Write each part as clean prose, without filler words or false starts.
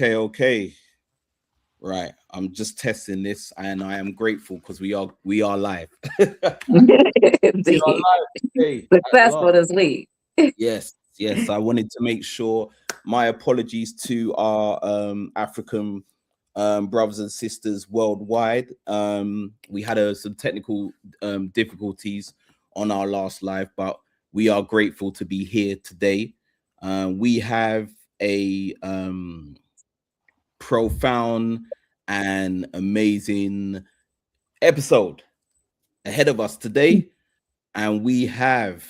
Okay. Right. I'm just testing this, and I am grateful because we are live. We are Indeed. live today at Successful last. this week. Yes. I wanted to make sure. My apologies to our African brothers and sisters worldwide. We had some technical difficulties on our last live, but we are grateful to be here today. We have a profound and amazing episode ahead of us today, and we have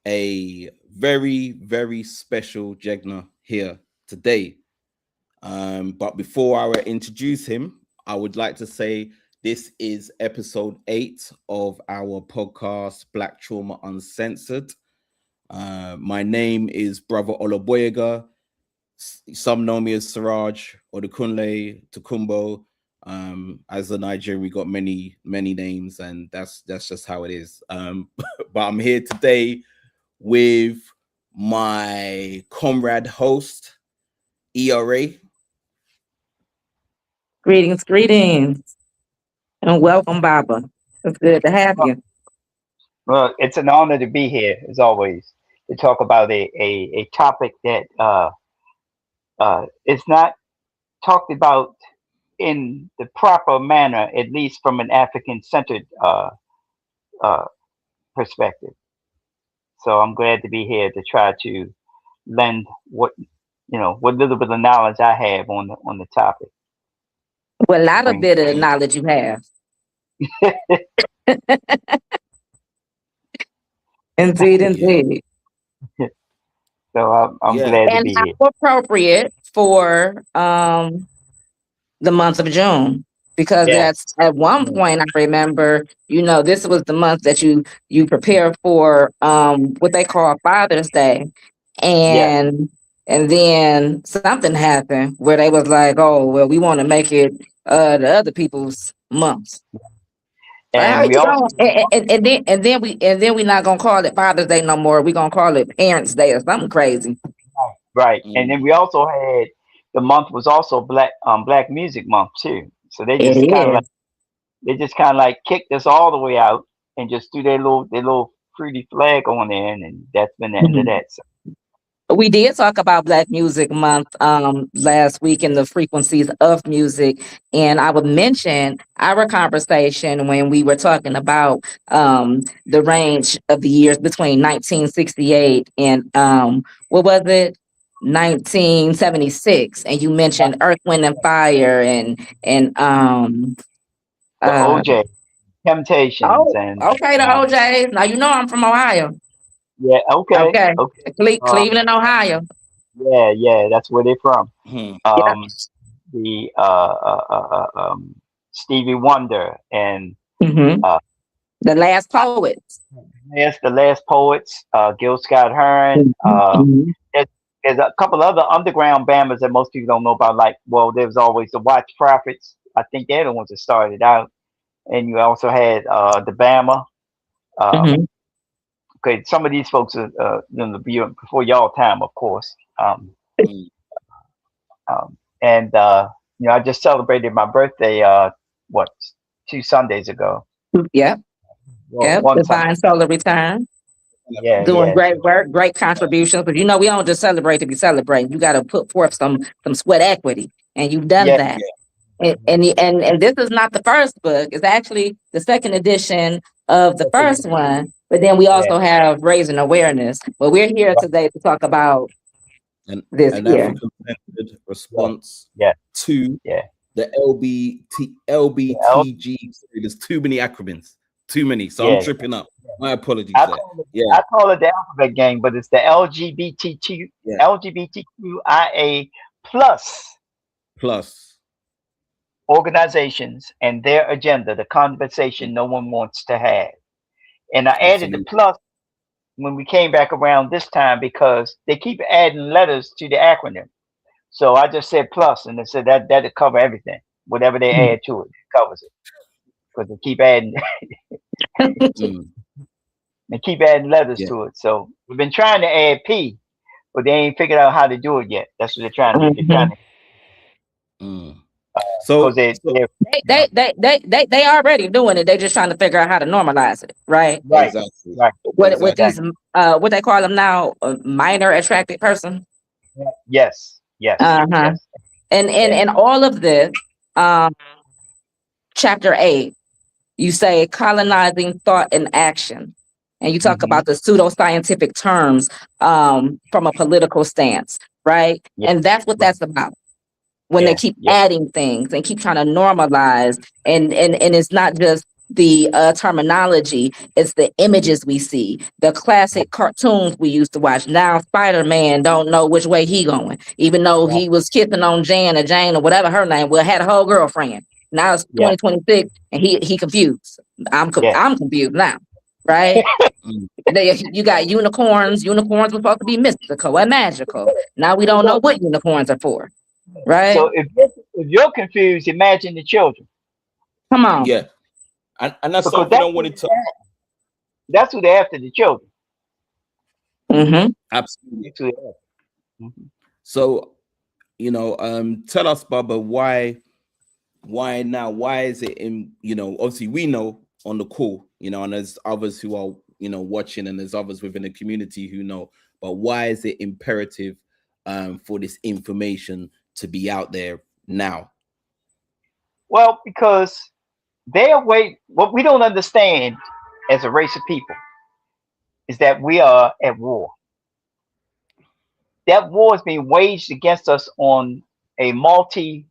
a very, very special Jegna here today. But before I introduce him, I would like to say this is episode 8 of our podcast, Black Trauma Uncensored. My name is Brother Olaboyega. Some know me as Siraj or the Kunle Tukumbo. As a Nigerian, we got many names, and that's just how it is. But I'm here today with my comrade host, ERA. Greetings, and welcome, Baba. It's good to have you. Well, it's an honor to be here, as always, to talk about a topic that is not talked about in the proper manner, at least from an African-centered uh, perspective. So I'm glad to be here to try to lend what little bit of knowledge I have on the topic. Well, a lot of bit of knowledge you have. Indeed. So I'm glad to be here. And how appropriate for the month of June, because that's at one point I remember, this was the month that you prepare for what they call Father's Day, and then something happened where they was like, oh well, we want to make it the other people's month. And then we not gonna call it Father's Day no more. We gonna call it Parents' Day or something crazy. Right. And then we also had the month was also Black Music Month too. So they just kind of like kicked us all the way out and just threw their little fruity flag on there, and that's been the end of that. So. We did talk about Black Music Month last week and the frequencies of music. And I would mention our conversation when we were talking about the range of the years between 1968 and what was it? 1976. And you mentioned Earth, Wind and Fire and the OJ Temptations and okay, the OJ. Now I'm from Ohio. Yeah. Okay. Cleveland, Ohio. Yeah. That's where they're from. The Stevie Wonder and the Last Poets. Yes, the Last Poets. Gil Scott-Heron. There's a couple other underground banders that most people don't know about. Like, well, there's always the Watch Prophets. I think they're the ones that started out. And you also had the Bama. Okay, some of these folks are before y'all time, of course. And I just celebrated my birthday 2 Sundays ago. Yeah. Divine Solar Return. Yeah. Doing great work, great contributions. But we don't just celebrate to be celebrating. You got to put forth some sweat equity, and you've done that. And this is not the first book. It's actually the second edition of the first one. But then we also have Raising Awareness. But we're here today to talk about this year. African-centered response to the LBTG. There's too many acronyms. Too many. So I'm tripping up. My apologies. I call it the alphabet gang, but it's the LGBTQIA plus organizations and their agenda, the conversation no one wants to have. And I added the plus when we came back around this time because they keep adding letters to the acronym. So I just said plus, and they said that'll cover everything. Whatever they add to it, covers it. Because they keep adding letters to it. So we've been trying to add P, but they ain't figured out how to do it yet. That's what they're trying to do. Mm. because So, so They already doing it. They just trying to figure out how to normalize it, right? right, exactly, right, With these exactly. what they call them now, minor attracted person. Yes, yes, Uh-huh. yes. And all of this, um, chapter 8, you say colonizing thought and action. And you talk Mm-hmm. about the pseudoscientific terms from a political stance, right? Yeah, And that's what right. that's about. When they Yeah, keep yeah, adding things and keep trying to normalize, and it's not just the terminology, it's the images we see, the classic cartoons we used to watch. Now Spider-Man don't know which way he going, even though right. he was kissing on Jan or Jane or whatever her name was, had a whole girlfriend. Now it's Yeah, 2026 and he confused. yeah. I'm confused now, right? mm, You got unicorns. Unicorns were supposed to be mystical and magical. Now we don't know So, what unicorns are for, right? so if you're confused, imagine the children, Come on. yeah, and that's because something I wanted to that's who they're after, the children. Mm-hmm. absolutely. That's who they're after. Mhm. So, tell us, Baba, why now? Why is it in? Obviously we know on the call, and there's others who are watching, and there's others within the community who know. But why is it imperative for this information to be out there now? Well, because they are what we don't understand as a race of people is that we are at war. That war is being waged against us on a multi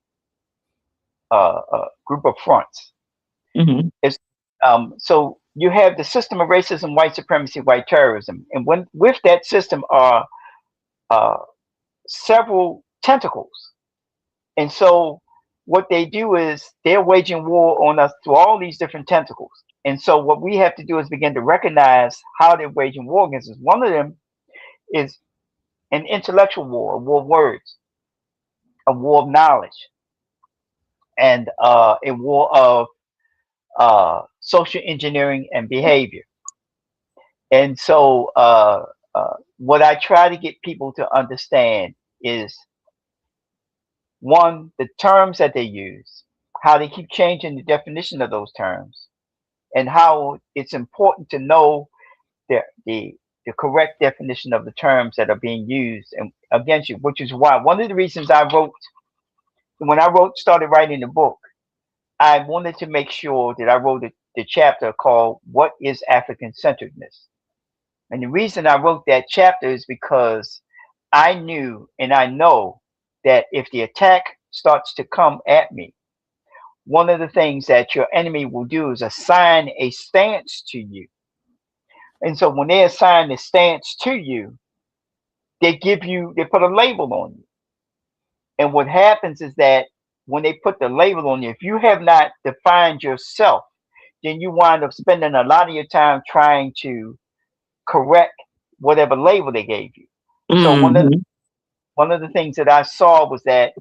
group of fronts. Mm-hmm. It's so you have the system of racism, white supremacy, white terrorism, and when with that system are uh, several tentacles. And so what they do is they're waging war on us through all these different tentacles. And so what we have to do is begin to recognize how they're waging war against us. One of them is an intellectual war, a war of words, a war of knowledge, and a war of social engineering and behavior. And so what I try to get people to understand is one, the terms that they use, how they keep changing the definition of those terms, and how it's important to know the correct definition of the terms that are being used and against you, which is why one of the reasons started writing the book, I wanted to make sure that I wrote the chapter called What is African Centeredness? And the reason I wrote that chapter is because I knew and I know that if the attack starts to come at me, one of the things that your enemy will do is assign a stance to you. And so when they assign a stance to you, they put a label on you. And what happens is that when they put the label on you, if you have not defined yourself, then you wind up spending a lot of your time trying to correct whatever label they gave you. So Mm-hmm. one of the things that I saw was that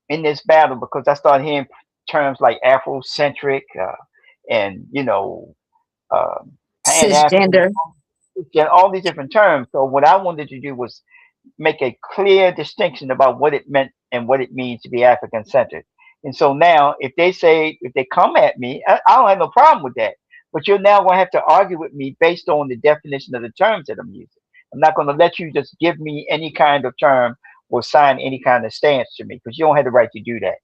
in this battle, because I started hearing terms like Afrocentric and Pan African, Cisgender. all these different terms. So what I wanted to do was make a clear distinction about what it meant and what it means to be African centered. And so now, if they come at me, I don't have no problem with that. But you're now going to have to argue with me based on the definition of the terms that I'm using. I'm not going to let you just give me any kind of term or sign any kind of stance to me because you don't have the right to do that.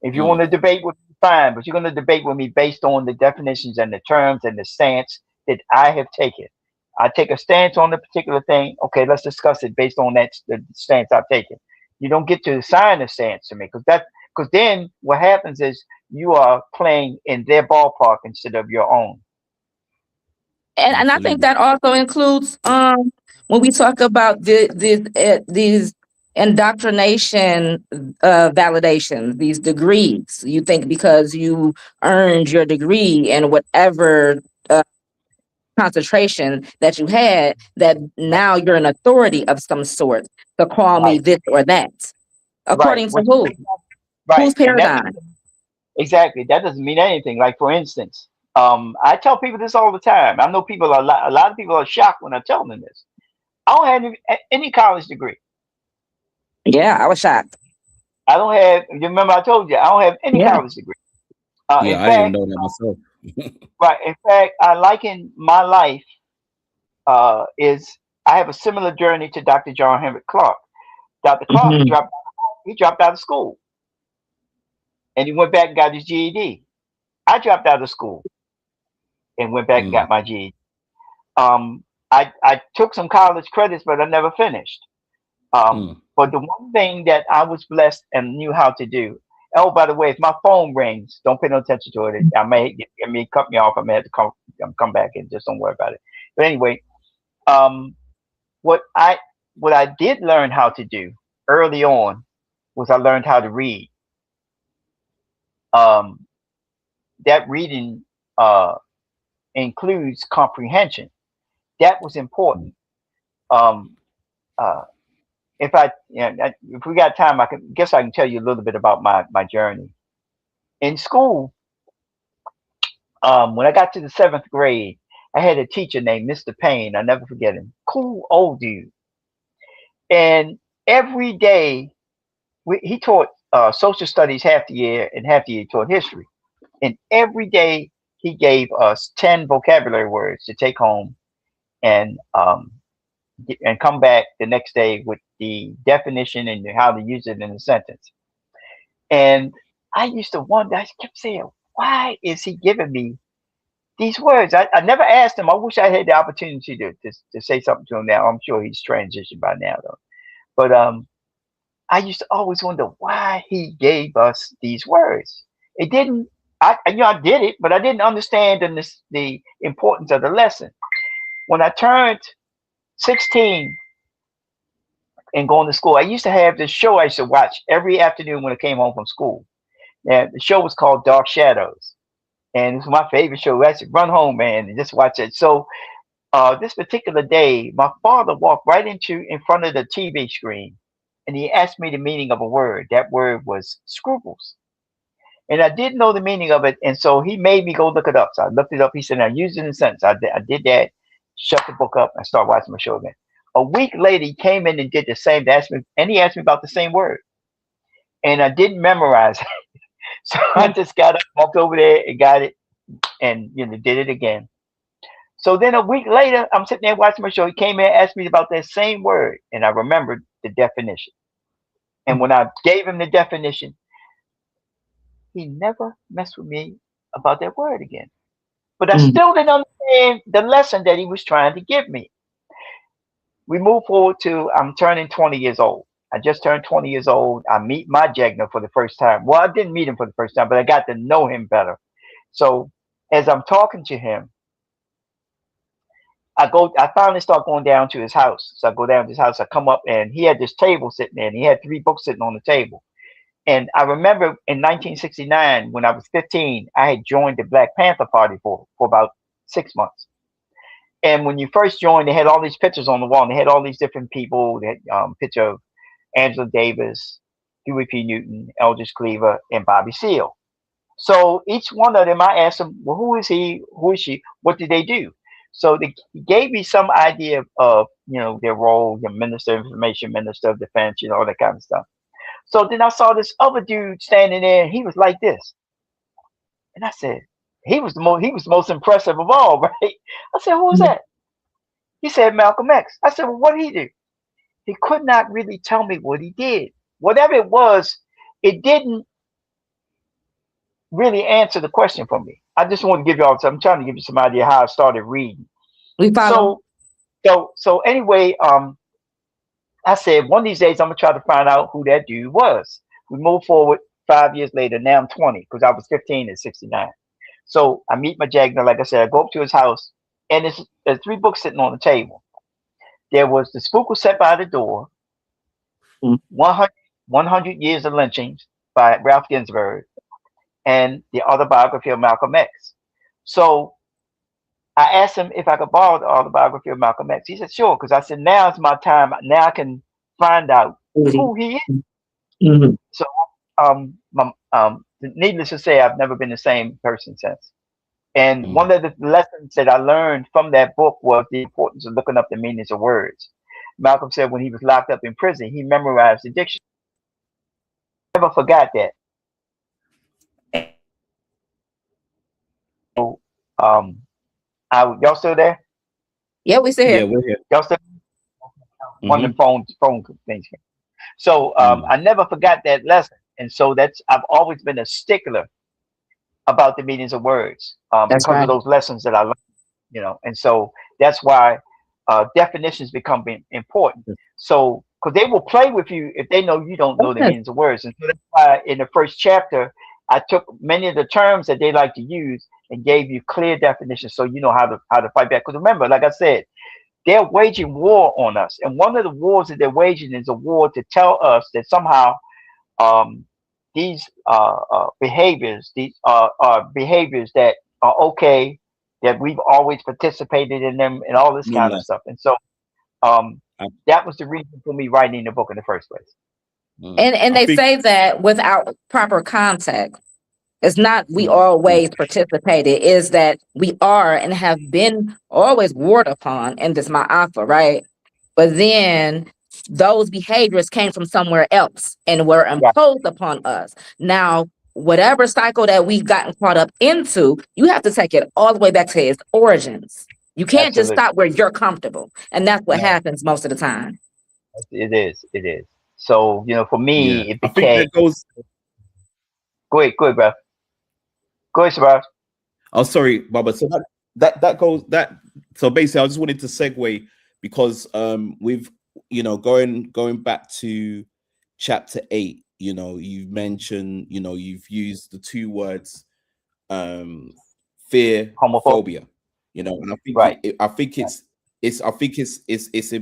If you want to debate with me, fine, but you're going to debate with me based on the definitions and the terms and the stance that I have taken. I take a stance on the particular thing. Okay, let's discuss it based on the stance I've taken. You don't get to assign a stance to me because then what happens is you are playing in their ballpark instead of your own. And I think that also includes when we talk about these indoctrination validations, these degrees. You think because you earned your degree in whatever concentration that you had, that now you're an authority of some sort to call me Right. this or that. Right. According to who? Right. Whose paradigm? Exactly. That doesn't mean anything. Like for instance, I tell people this all the time. I know a lot of people are shocked when I tell them this. I don't have any college degree. Yeah, I was shocked. I don't have. You remember I told you I don't have any Yeah. college degree. In Yeah, I didn't fact, know that myself. right. In fact, I liken my life is I have a similar journey to Dr. John Henrik Clark. Dr. Clark Mhm. he dropped out of school and he went back and got his GED. I dropped out of school and went back and Mm, got my GED. I took some college credits, but I never finished. mm, But the one thing that I was blessed and knew how to do. Oh, by the way, if my phone rings, don't pay no attention to it. I may cut me off. I may have to come back and just don't worry about it. But anyway, um, what I what I did learn how to do early on was I learned how to read. Um, that reading uh, includes comprehension. That was mm, important. Um, uh, if I, if we got time, I can tell you a little bit about my journey in school. When I got to the seventh grade, I had a teacher named Mr. Payne. I never forget him. Cool old dude. And every day he taught social studies half the year, and half the year he taught history. And every day he gave us 10 vocabulary words to take home and come back the next day with the definition and how to use it in a sentence. And I used to wonder, I kept saying, why is he giving me these words? I never asked him. I wish I had the opportunity to say something to him now. I'm sure he's transitioned by now, though. But I used to always wonder why he gave us these words. It didn't. I did it, but I didn't understand the importance of the lesson. When I turned 16 and going to school, I used to have this show I used to watch every afternoon when I came home from school. And the show was called Dark Shadows, and it's my favorite show. I should run home, man, and just watch it. So this particular day, my father walked right in front of the TV screen, and he asked me the meaning of a word. That word was scruples, and I didn't know the meaning of it, and so he made me go look it up. So I looked it up. He said, "Now use it in a sentence." I did that. Shut the book up and started watching my show again. A week later, he came in and did the same. Asked me, and he asked me about the same word, and I didn't memorize it. So I just got up, walked over there, and got it, and did it again. So then a week later, I'm sitting there watching my show. He came in and asked me about that same word, and I remembered the definition. And when I gave him the definition, he never messed with me about that word again. But I Mhm. still didn't understand the lesson that he was trying to give me. We move forward to I'm turning 20 years old. I just turned 20 years old. I meet my Jegna for the first time. Well, I didn't meet him for the first time, but I got to know him better. So as I'm talking to him, I finally start going down to his house. So I go down to his house. I come up and he had this table sitting there, and he had 3 books sitting on the table. And I remember in 1969, when I was 15, I had joined the Black Panther Party for about 6 months. And when you first joined, they had all these pictures on the wall. And they had all these different people. They had picture of Angela Davis, Huey P. Newton, Eldridge Cleaver, and Bobby Seale. So each one of them, I asked them, well, who is he? Who is she? What did they do? So they gave me some idea of their role, the Minister of Information, Minister of Defense, all that kind of stuff. So then I saw this other dude standing there, and he was like this, and I said, he was the most impressive of all, right? I said, who was that? He said Malcolm X. I said, well, what did he do? He could not really tell me what he did. Whatever it was, it didn't really answer the question for me. I just want to give you all. I'm trying to give you some idea how I started reading. We follow. So anyway, I said one of these days I'm gonna try to find out who that dude was. We move forward 5 years later. Now I'm 20 because I was 15 in '69. So I meet my Jagner. Like I said, I go up to his house, and there's 3 books sitting on the table. There was The Spook Was Set by the Door, Mhm. 100 Years of Lynchings by Ralph Ginsberg, and the autobiography of Malcolm X. So I asked him if I could borrow the autobiography of Malcolm X. He said, sure, because I said, now's my time. Now I can find out who he is. Mhm. So, needless to say, I've never been the same person since. And one mm, of the lessons that I learned from that book was the importance of looking up the meanings of words. Malcolm said when he was locked up in prison, he memorized the dictionary. never forgot that. So, y'all still there? Yeah, we sit Yeah, here. we're here. Y'all still one of the phone things. So I never forgot that lesson, and so I've always been a stickler about the meanings of words That's because of right. those lessons that I learned. And so that's why definitions become important. So because they will play with you if they know you don't know the Yes. meanings of words, and so that's why in the first chapter I took many of the terms that they like to use and gave you clear definitions so you know how to fight back. Because remember, like I said, they're waging war on us, and one of the wars that they're waging is a war to tell us that somehow these behaviors, are behaviors that are okay, that we've always participated in them, and all this kind of Moonlight. stuff. And so I, that was the reason for me writing the book in the first place. And I they think say that without proper context. It's not we always participated, is that we are and have been always warred upon in this Ma'afa, right? But then those behaviors came from somewhere else and were Yeah, imposed upon us. Now, whatever cycle that we've gotten caught up into, you have to take it all the way back to its origins. You can't just absolutely. stop where you're comfortable. And that's what No, happens most of the time. it is. It is. So for yeah, me, it I think became. that goes. Go ahead, bro. Go ahead, Sabah. Oh, sorry, Baba. So that goes that. So basically, I just wanted to segue because we've going back to chapter 8. You've mentioned you've used the two words fear, Homophobic. phobia. And I think Right. it's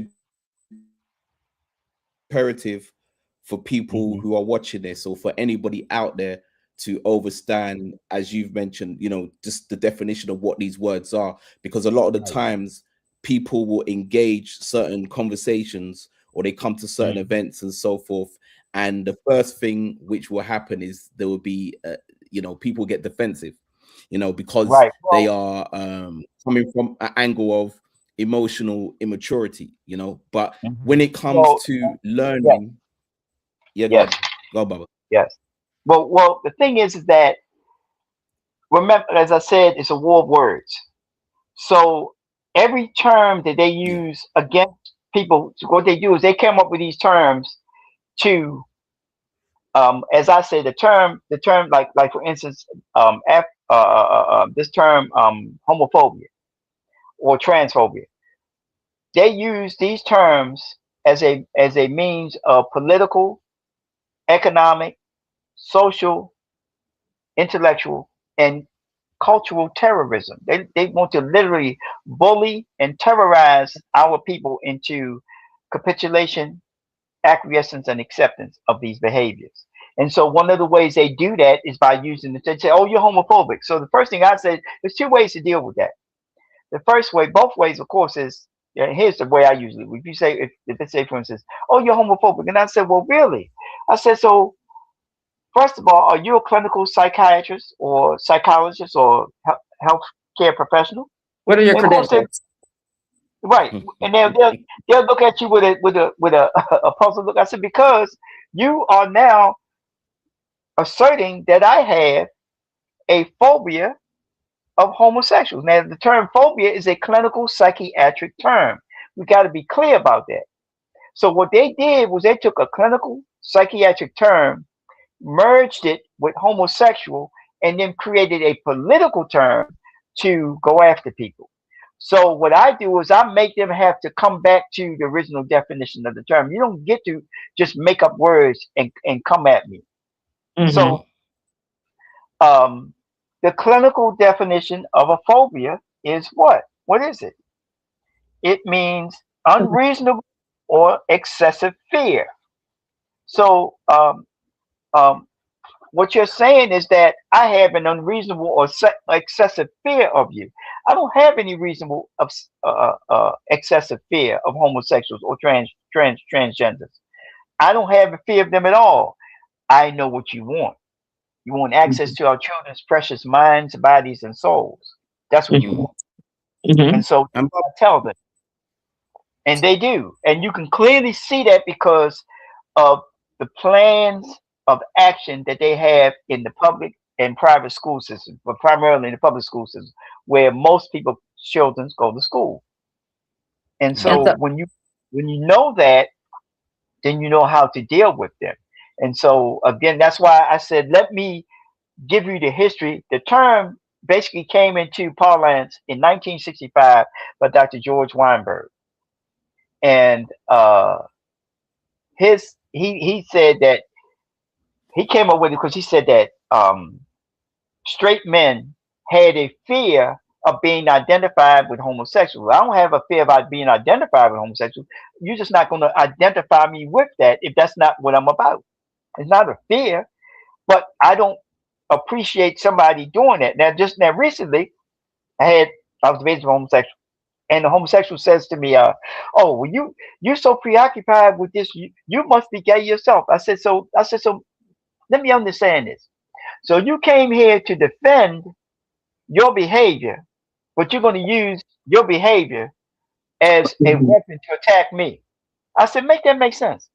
imperative for people who are watching this, or for anybody out there, to understand, as you've mentioned, just the definition of what these words are, because a lot of the Right. times people will engage certain conversations, or they come to certain events and so forth, and the first thing which will happen is there will be people get defensive, because Right. they Well, are coming from an angle of emotional immaturity, but when it comes well, to yes, learning. Yeah, go yes, ahead. Go, Baba. yes. Well, the thing is that remember, as I said, it's a war of words. So every term that they Yeah. use against people, what they do is they come up with these terms to, as I say, the term, like for instance, this term, homophobia or transphobia. They use these terms as a means of political, economic, social, intellectual, and cultural terrorism. They want to literally bully and terrorize our people into capitulation, acquiescence, and acceptance of these behaviors. And so one of the ways they do that is by using they say, "Oh, you're homophobic." So the first thing I say, there's two ways to deal with that. The first way, both ways, of course, is, here's the way I usually. If you say, if they say, for instance, "Oh, you're homophobic," and I said, "Well, really?" I said, "So first of all, are you a clinical psychiatrist or psychologist or health care professional?" What are your And of course, they credentials? right, and they'll look at you with a a puzzled look. I said, "Because you are now asserting that I have a phobia of homosexuals." Now, the term phobia is a clinical psychiatric term. We got to be clear about that. So what they did was they took a clinical psychiatric term, merged it with homosexual, and then created a political term to go after people. So what I do is I make them have to come back to the original definition of the term. You don't get to just make up words and come at me. Mm-hmm. So um, the clinical definition of a phobia is what? What is it? It means unreasonable or excessive fear. So um, what you're saying is that I have an unreasonable or excessive fear of you. I don't have any reasonable excessive fear of homosexuals or transgenders. I don't have a fear of them at all. I know what you want. You want access to our children's precious minds, bodies, and souls. That's what you Mm-hmm. want. Mm-hmm. And so And I tell them, and they do. And you can clearly see that because of the plans of action that they have in the public and private school system, but primarily in the public school system, where most people children go to school. And And so so, when you know that, then you know how to deal with them. And so again, that's why I said, let me give you the history. The term basically came into parlance in 1965 by Dr. George Weinberg. And he said that he came up with it because he said that straight men had a fear of being identified with homosexuals. I don't have a fear about being identified with homosexuals. You're just not going to identify me with that if that's not what I'm about. It's not a fear, but I don't appreciate somebody doing that. Now recently, I was raised a homosexual, and the homosexual says to me, "Oh, well, you're so preoccupied with this. You must be gay yourself." I said, "So let me understand this. So you came here to defend your behavior, but you're going to use your behavior as a weapon to attack me." I said, "Make that make sense?"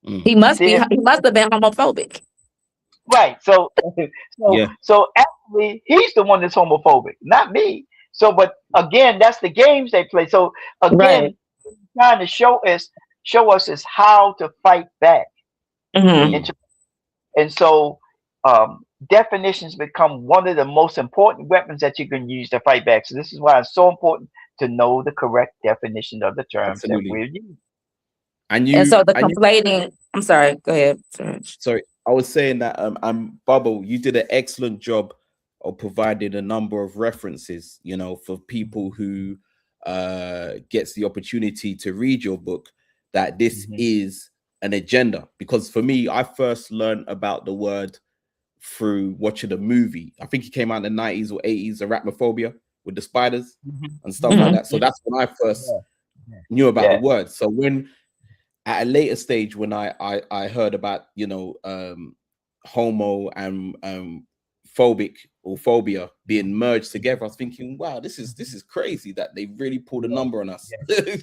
he must have been homophobic. Right. So actually, he's the one that's homophobic, not me. So, but again, that's the games they play. So again, trying to show us is how to fight back. Mm-hmm. And so definitions become one of the most important weapons that you can use to fight back. So this is why it's so important to know the correct definition of the terms that we're using. And so the conflating. I'm sorry. Go ahead. Sorry, I was saying that Bubble, you did an excellent job of providing a number of references, you know, for people who gets the opportunity to read your book, that this is an agenda. Because for me, I first learned about the word through watching a movie. I think it came out in the 90s or 80s, Arachnophobia, with the spiders and stuff like that. So that's when I first knew about the word. So when at a later stage, when I heard about, you know, homo and phobic or phobia being merged together, I was thinking, wow, this is crazy that they really pulled a number on us.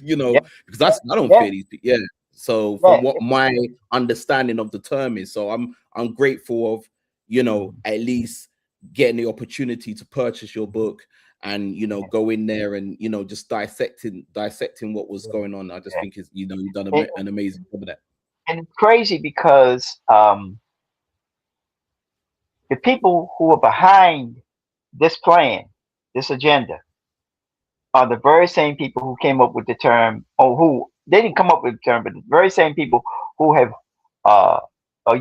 You know, because I don't fear these people. Yeah. So from what my understanding of the term is, so I'm grateful of, you know, at least getting the opportunity to purchase your book and, you know, go in there and, you know, just dissecting what was going on. I just think is, you know, you've done an amazing job of that. And it's crazy because the people who are behind this plan, this agenda, are the very same people who came up with the term, or who they didn't come up with the term, but the very same people who have are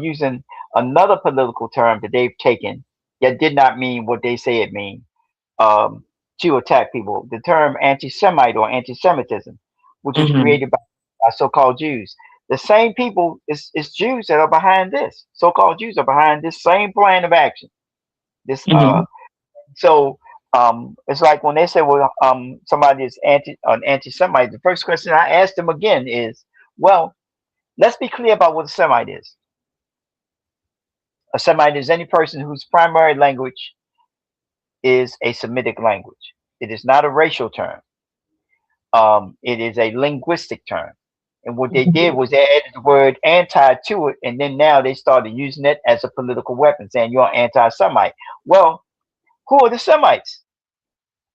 using another political term that they've taken that did not mean what they say it means, to attack people. The term anti-Semite or anti-Semitism, which was created by so-called Jews. The same people, it's Jews that are behind this. So-called Jews are behind this same plan of action. This so it's like when they say, well, somebody is an anti-Semite, the first question I ask them again is, well, let's be clear about what a Semite is. A Semite is any person whose primary language is a Semitic language. It is not a racial term. It is a linguistic term. And what they did was they added the word anti to it, and then now they started using it as a political weapon, saying you're anti-Semite. Well, who are the Semites?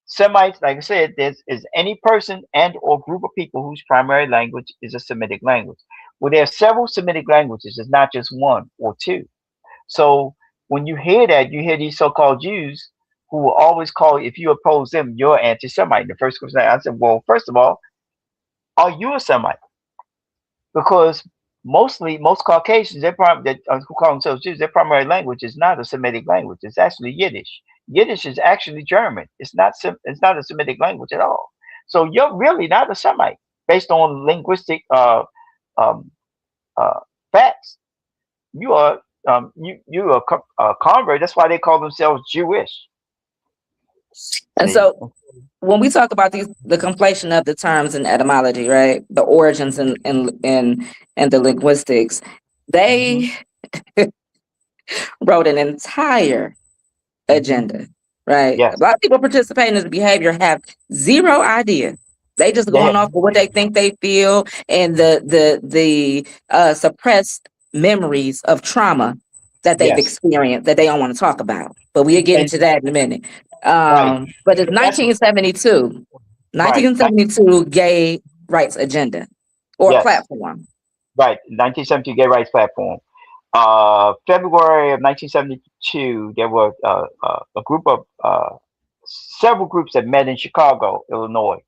Semites, like I said, is any person and or group of people whose primary language is a Semitic language. Well, there are several Semitic languages. It's not just one or two. So when you hear that, you hear these so-called Jews who will always call, if you oppose them, you're anti-Semite. The first question I said, well, first of all, are you a Semite? Because most Caucasians, who call themselves Jews, their primary language is not a Semitic language. It's actually Yiddish. Yiddish is actually German. It's not a Semitic language at all. So you're really not a Semite based on linguistic facts. You are you're a convert. That's why they call themselves Jewish. And so when we talk about the conflation of the terms and etymology, right? The origins and the linguistics, they wrote an entire agenda, right? Yes. A lot of people participating in this behavior have zero idea. They just going off of what they think they feel and the suppressed memories of trauma that they've Yes. experienced that they don't want to talk about. But we'll get into that in a minute. Right. But it's That's 1972, right. 1972 gay rights agenda or Yes. platform. Right. 1972 Gay Rights Platform. February of 1972, there were a group of several groups that met in Chicago, Illinois,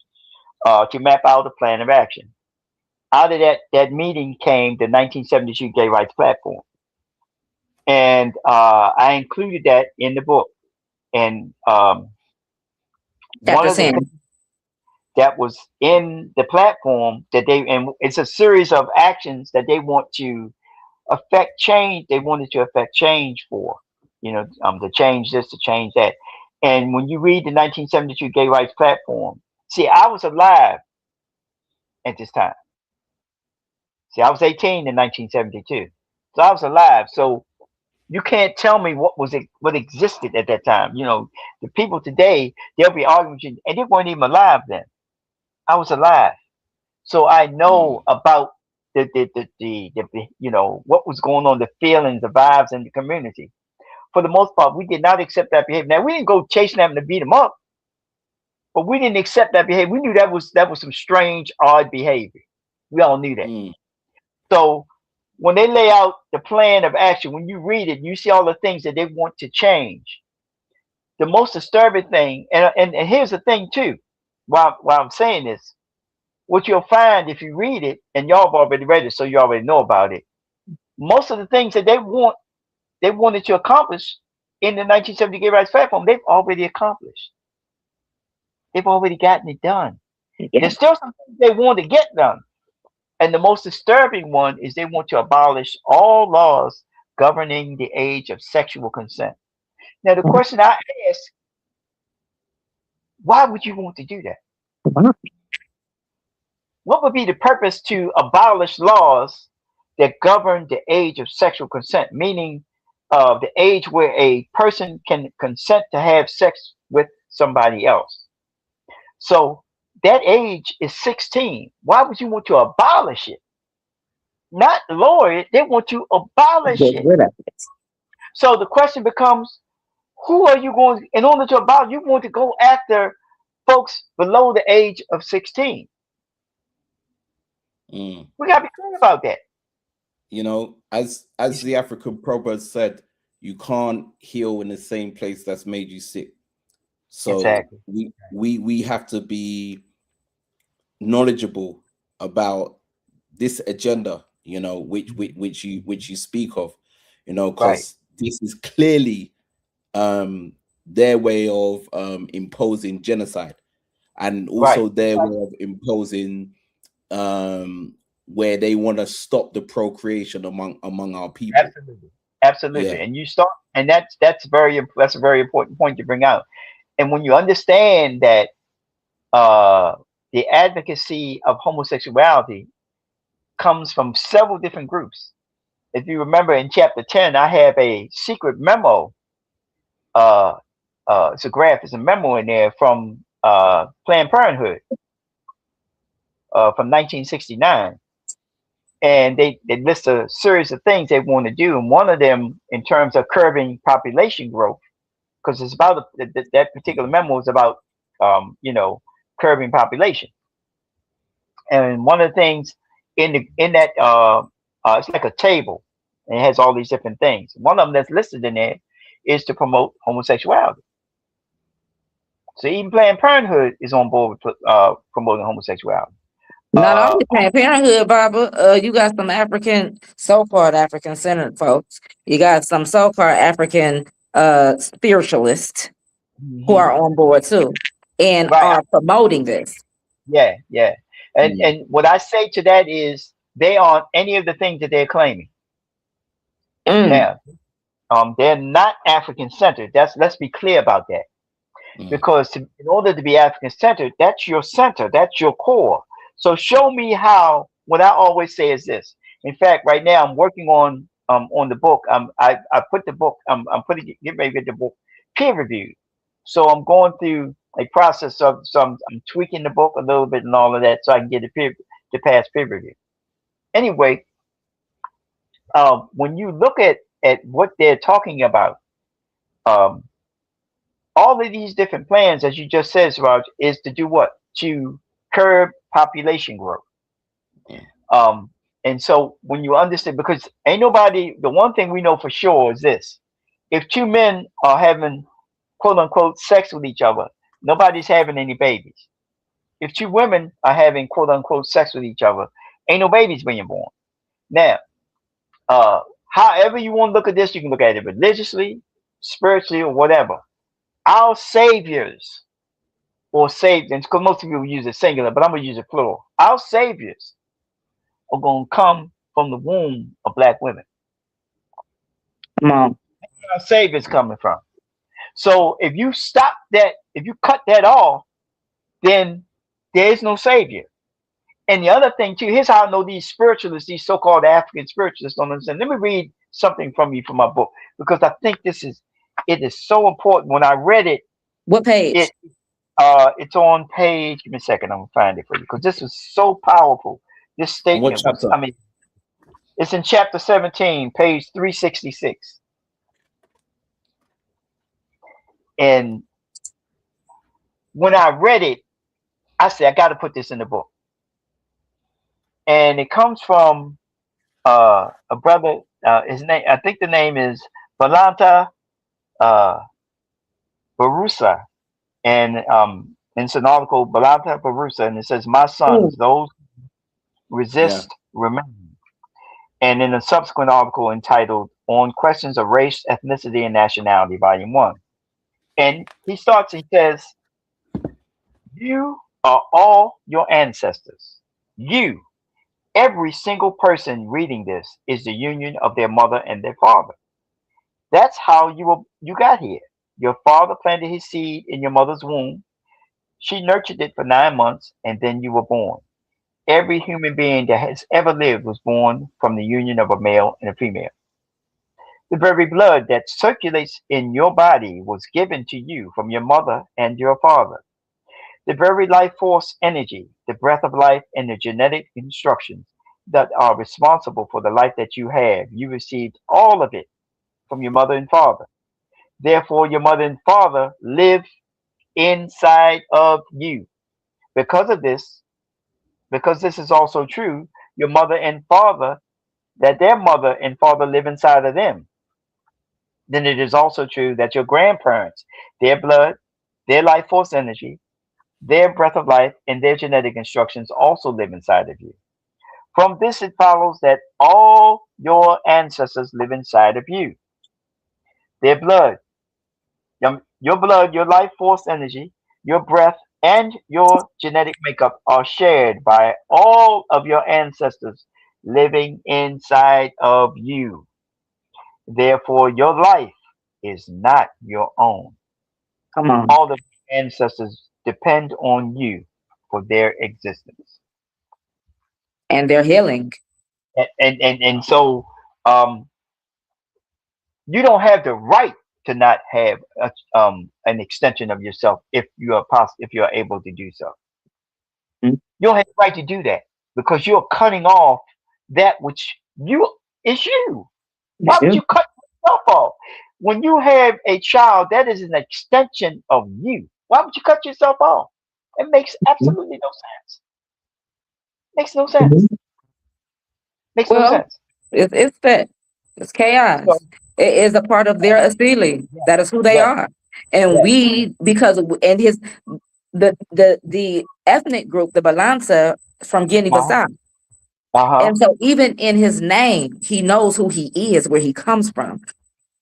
to map out a plan of action. Out of that meeting came the 1972 Gay Rights Platform, and I included that in the book. And one Chapter of the 10. things that was in the platform that and it's a series of actions that they want to affect change. They wanted to affect change for, to change this, to change that. And when you read the 1972 Gay Rights Platform, see, I was alive at this time. See, I was 18 in 1972, so I was alive. So you can't tell me what existed at that time. The people today, they'll be arguing with you, and they weren't even alive then. I was alive, so I know about the what was going on, the feelings, the vibes in the community. For the most part, we did not accept that behavior. Now, we didn't go chasing them to beat them up, but we didn't accept that behavior. We knew that was some strange, odd behavior. We all knew that. So when they lay out the plan of action, when you read it, you see all the things that they want to change. The most disturbing thing, and here's the thing too, while I'm saying this, what you'll find if you read it, and y'all have already read it, so you already know about it. Most of the things that they wanted to accomplish in the 1970 Gay Rights Platform, they've already accomplished. They've already gotten it done. Yeah. There's still some things they want to get done. And the most disturbing one is they want to abolish all laws governing the age of sexual consent. Now, the question I ask, why would you want to do that? What would be the purpose to abolish laws that govern the age of sexual consent, meaning the age where a person can consent to have sex with somebody else? So that age is 16. Why would you want to abolish it? Not lower it, they want to abolish it. So the question becomes, who are you going, in order to abolish, you want to go after folks below the age of 16. We got to be clear about that. As the African proverb said, you can't heal in the same place that's made you sick. So exactly. we have to be knowledgeable about this agenda, which you speak of, because this is clearly their way of imposing genocide, and also their way of imposing where they want to stop the procreation among our people. Absolutely. Yeah. And you start, and that's a very important point to bring out. And when you understand that the advocacy of homosexuality comes from several different groups. If you remember in chapter 10, I have a secret memo. It's a graph, it's a memo in there from Planned Parenthood from 1969. And they list a series of things they want to do. And one of them, in terms of curbing population growth, because it's about that particular memo is about curbing population. And one of the things in that it's like a table, and it has all these different things. One of them that's listed in there is to promote homosexuality. So even Planned Parenthood is on board with promoting homosexuality. Not only Planned Parenthood, Barbara, you got some so-called African-centered folks. You got some so-called African spiritualists who are on board too, and are promoting this. Yeah. And what I say to that is they aren't any of the things that they're claiming. Now, they're not African-centered. Let's be clear about that. Because in order to be African-centered, that's your center, that's your core. So show me how. What I always say is this. In fact, right now I'm working on the book. I put the book. I'm getting ready to get the book peer reviewed. So I'm going through a process of I'm tweaking the book a little bit and all of that, so I can get it to pass peer review. Anyway, when you look at what they're talking about, um, all of these different plans, as you just said, Raj, is to do what? To curb population growth. Yeah. And so when you understand, because ain't nobody, the one thing we know for sure is this: if two men are having quote unquote sex with each other, nobody's having any babies. If two women are having quote unquote sex with each other, ain't no babies being born. Now, uh, however you want to look at this, you can look at it religiously, spiritually, or whatever. Our saviors, or saviors, because most people use it singular, but I'm gonna use it plural. Our saviors are gonna come from the womb of black women. Come on. Our saviors coming from. So if you stop that, if you cut that off, then there is no savior. And the other thing too, here's how I know these spiritualists, these so-called African spiritualists don't understand. Let me read something from you from my book, because I think it is so important. When I read it, What page? it's on page, give me a second, I'm gonna find it for you, because this was so powerful. This And what statement was, chapter? I mean, it's in chapter 17, page 366. And when I read it, I said, I got to put this in the book. And it comes from a brother. His name, I think the name is Balanta Barusa, and it's an article, Balanta Barusa, and it says, "My sons, those resist, remain." And in a subsequent article entitled "On Questions of Race, Ethnicity, and Nationality," Volume 1. And he says, "You are all your ancestors. You, every single person reading this, is the union of their mother and their father. That's how you got here. Your father planted his seed in your mother's womb. She nurtured it for 9 months, and then you were born. Every human being that has ever lived was born from the union of a male and a female. The very blood that circulates in your body was given to you from your mother and your father. The very life force energy, the breath of life, and the genetic instructions that are responsible for the life that you have, you received all of it from your mother and father. Therefore, your mother and father live inside of you. Because of this, because this is also true, your mother and father, that their mother and father live inside of them. Then it is also true that your grandparents, their blood, their life force energy, their breath of life, and their genetic instructions also live inside of you. From this, it follows that all your ancestors live inside of you. Their blood, your blood, your life force energy, your breath, and your genetic makeup are shared by all of your ancestors living inside of you. Therefore, your life is not your own. Come on. All of your ancestors depend on you for their existence. And they're healing. And so you don't have the right to not have an extension of yourself if you are if you are able to do so. Mhm. You don't have the right to do that, because you're cutting off that which is you. Why would you cut yourself off? When you have a child, that is an extension of you. Why would you cut yourself off? It makes absolutely no sense. Makes no sense. Mhm. Makes no Well, sense. it's that. It's So, chaos. It is a part of their assembly. yeah, That is who they yes, are. And yes. we, because of, and his the ethnic group, the Balanza from Uh-huh. Guinea-Bissau. Uh-huh. And so even in his name, he knows who he is, where he comes from.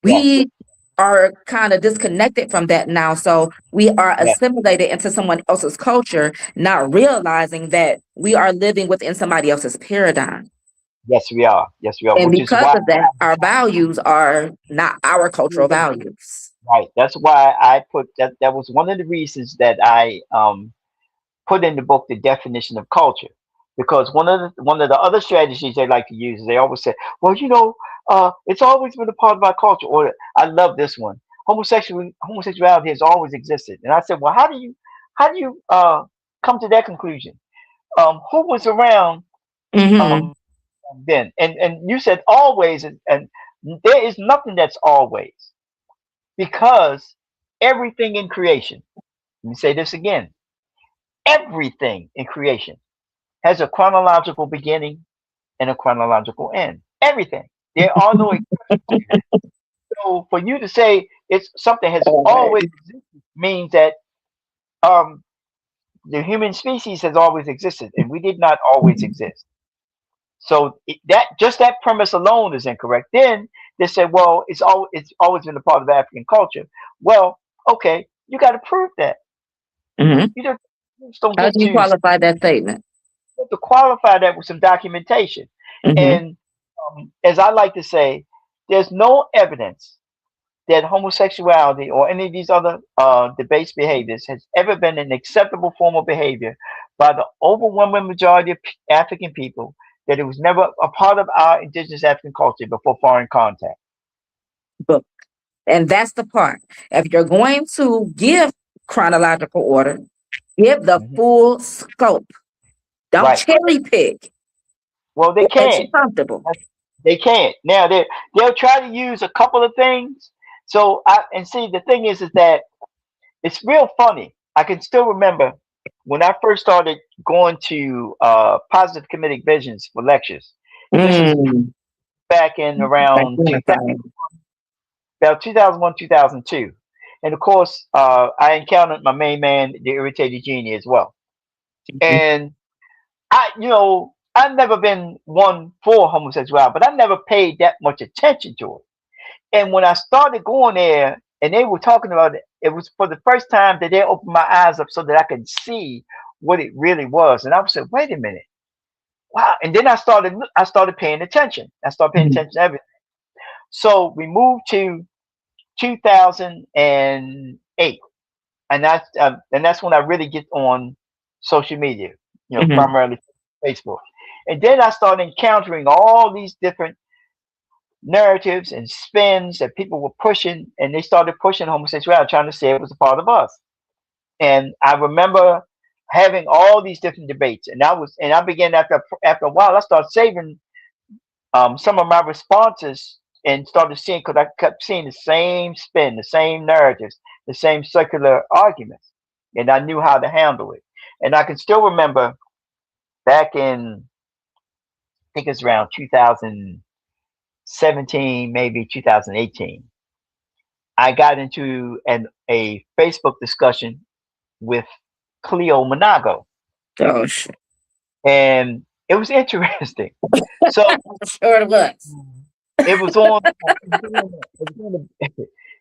Yes. We are kind of disconnected from that now. So we are Yes. assimilated into someone else's culture, not realizing that we are living within somebody else's paradigm. Yes, we are. Yes, we are. And Which is because why, of that, our values are not our cultural values. right. That's why I put that. That was one of the reasons that I put in the book the definition of culture, because one of the other strategies they like to use is they always say, well, it's always been a part of our culture. Or I love this one. Homosexuality has always existed. And I said, well, how do you come to that conclusion? Who was around Hmm. um then. And you said always, and there is nothing that's always, because everything in creation, let me say this again, everything in creation has a chronological beginning and a chronological end. Everything. There are no exceptions. So for you to say it's something has always existed means that um the human species has always existed, and we did not always exist. So that just that premise alone is incorrect. Then they said, well, it's always been a part of African culture. Well, okay, you got to prove that. Mhm. You just don't How get do you qualify that statement? to qualify that with some documentation. Mhm. And as I like to say, there's no evidence that homosexuality or any of these other debased behaviors has ever been an acceptable form of behavior by the overwhelming majority of African people, that it was never a part of our indigenous African culture before foreign contact. Book. And that's the part. If you're going to give chronological order, give the Mhm. full scope. Don't Right. cherry pick. Well, they What makes you can't. comfortable? They can't. Now they'll try to use a couple of things. So see, the thing is that it's real funny. I can still remember when I first started going to Positive Comedic Visions for lectures. This is Mm. back in around Identify. about 2001, 2002. And of course, I encountered my main man, the Irritated Genie, as well. Mhm. And I've never been one for homosexuality, but I never paid that much attention to it. And when I started going there and they were talking about it, it was for the first time that they opened my eyes up so that I could see what it really was. And I was like, wait a minute. Wow. And then I started paying attention. I started paying Mhm. attention to everything. So we moved to 2008. And that's when I really get on social media, Mhm. primarily Facebook. And then I started encountering all these different narratives and spins that people were pushing, and they started pushing homosexuality, trying to say it was a part of us. And I remember having all these different debates, and I began after a while, I started saving some of my responses and started seeing, because I kept seeing the same spin, the same narratives, the same circular arguments, and I knew how to handle it. And I can still remember back in, I think it's around 2017, maybe 2018. I got into a Facebook discussion with Cleo Monago, Gosh. and it was interesting. So Sure it was. it was on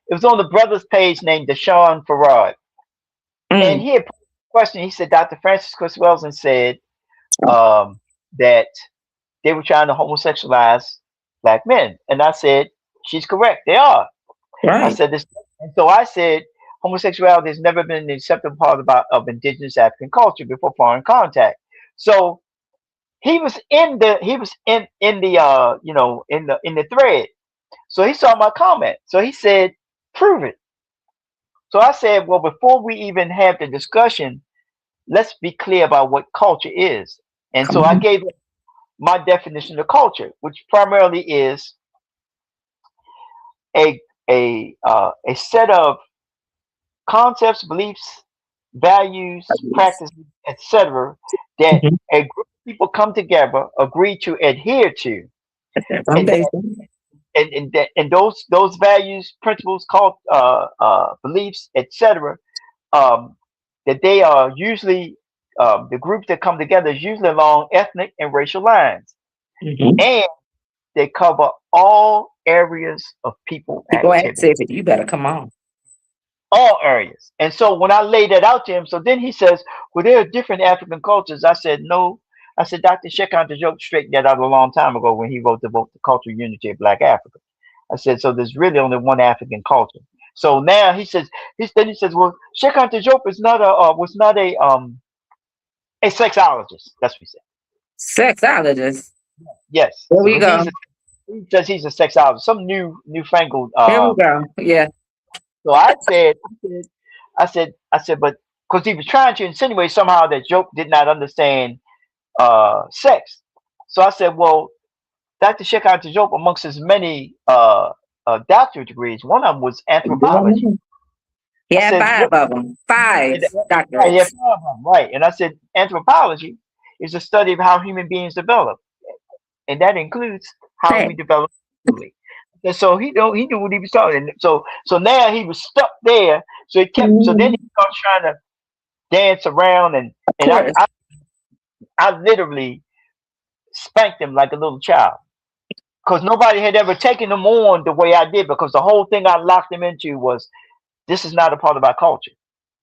it was on the brothers page named Deshaun Farad, and Mm. he had put a question. He said Dr. Francis Chris Welson said that they were trying to homosexualize black men, and I said she's correct. They are. I Right. said this, and so I said homosexuality has never been an acceptable part of indigenous African culture before foreign contact. So he was in the in the thread. So he saw my comment. So he said, "Prove it." So I said, "Well, before we even have the discussion, let's be clear about what culture is." And Come so I on. gave my definition of culture, which primarily is a a set of concepts, beliefs, values, practices, etc., that Mhm. a group of people come together, agree to adhere to, That's their and that foundation. and those values, principles, called beliefs, etc., um, that they are usually the groups that come together is usually along ethnic and racial lines, Mhm. and they cover all areas of people People activity. activity. You better come on. All areas. And so when I laid that out to him, so then he says, well, there are different African cultures. I said, no. I said, Dr. Shekan Joke straightened that out a long time ago when he wrote the book, The Cultural Unity of Black Africa. I said, so there's really only one African culture. So now he says, well, Shekan Joke is not was not a sexologist. That's what he said. Sexologist. Yes. There So we go. he says he's a sexologist, some newfangled Here we go. Yeah. so I said, but because he was trying to insinuate somehow that Joke did not understand sex. So I said, well, Dr. Shekhar Job, amongst his many doctorate degrees, one of them was anthropology. He I had said, 5 of them. 5 right, yeah, doctorates. right. And I said, anthropology is the study of how human beings develop, and that includes how Right. we develop mentally. And so he knew what he was talking. And so now he was stuck there. So it kept. So then he started trying to dance around, and course. I literally spanked him like a little child, because nobody had ever taken him on the way I did. Because the whole thing I locked him into was, this is not a part of our culture,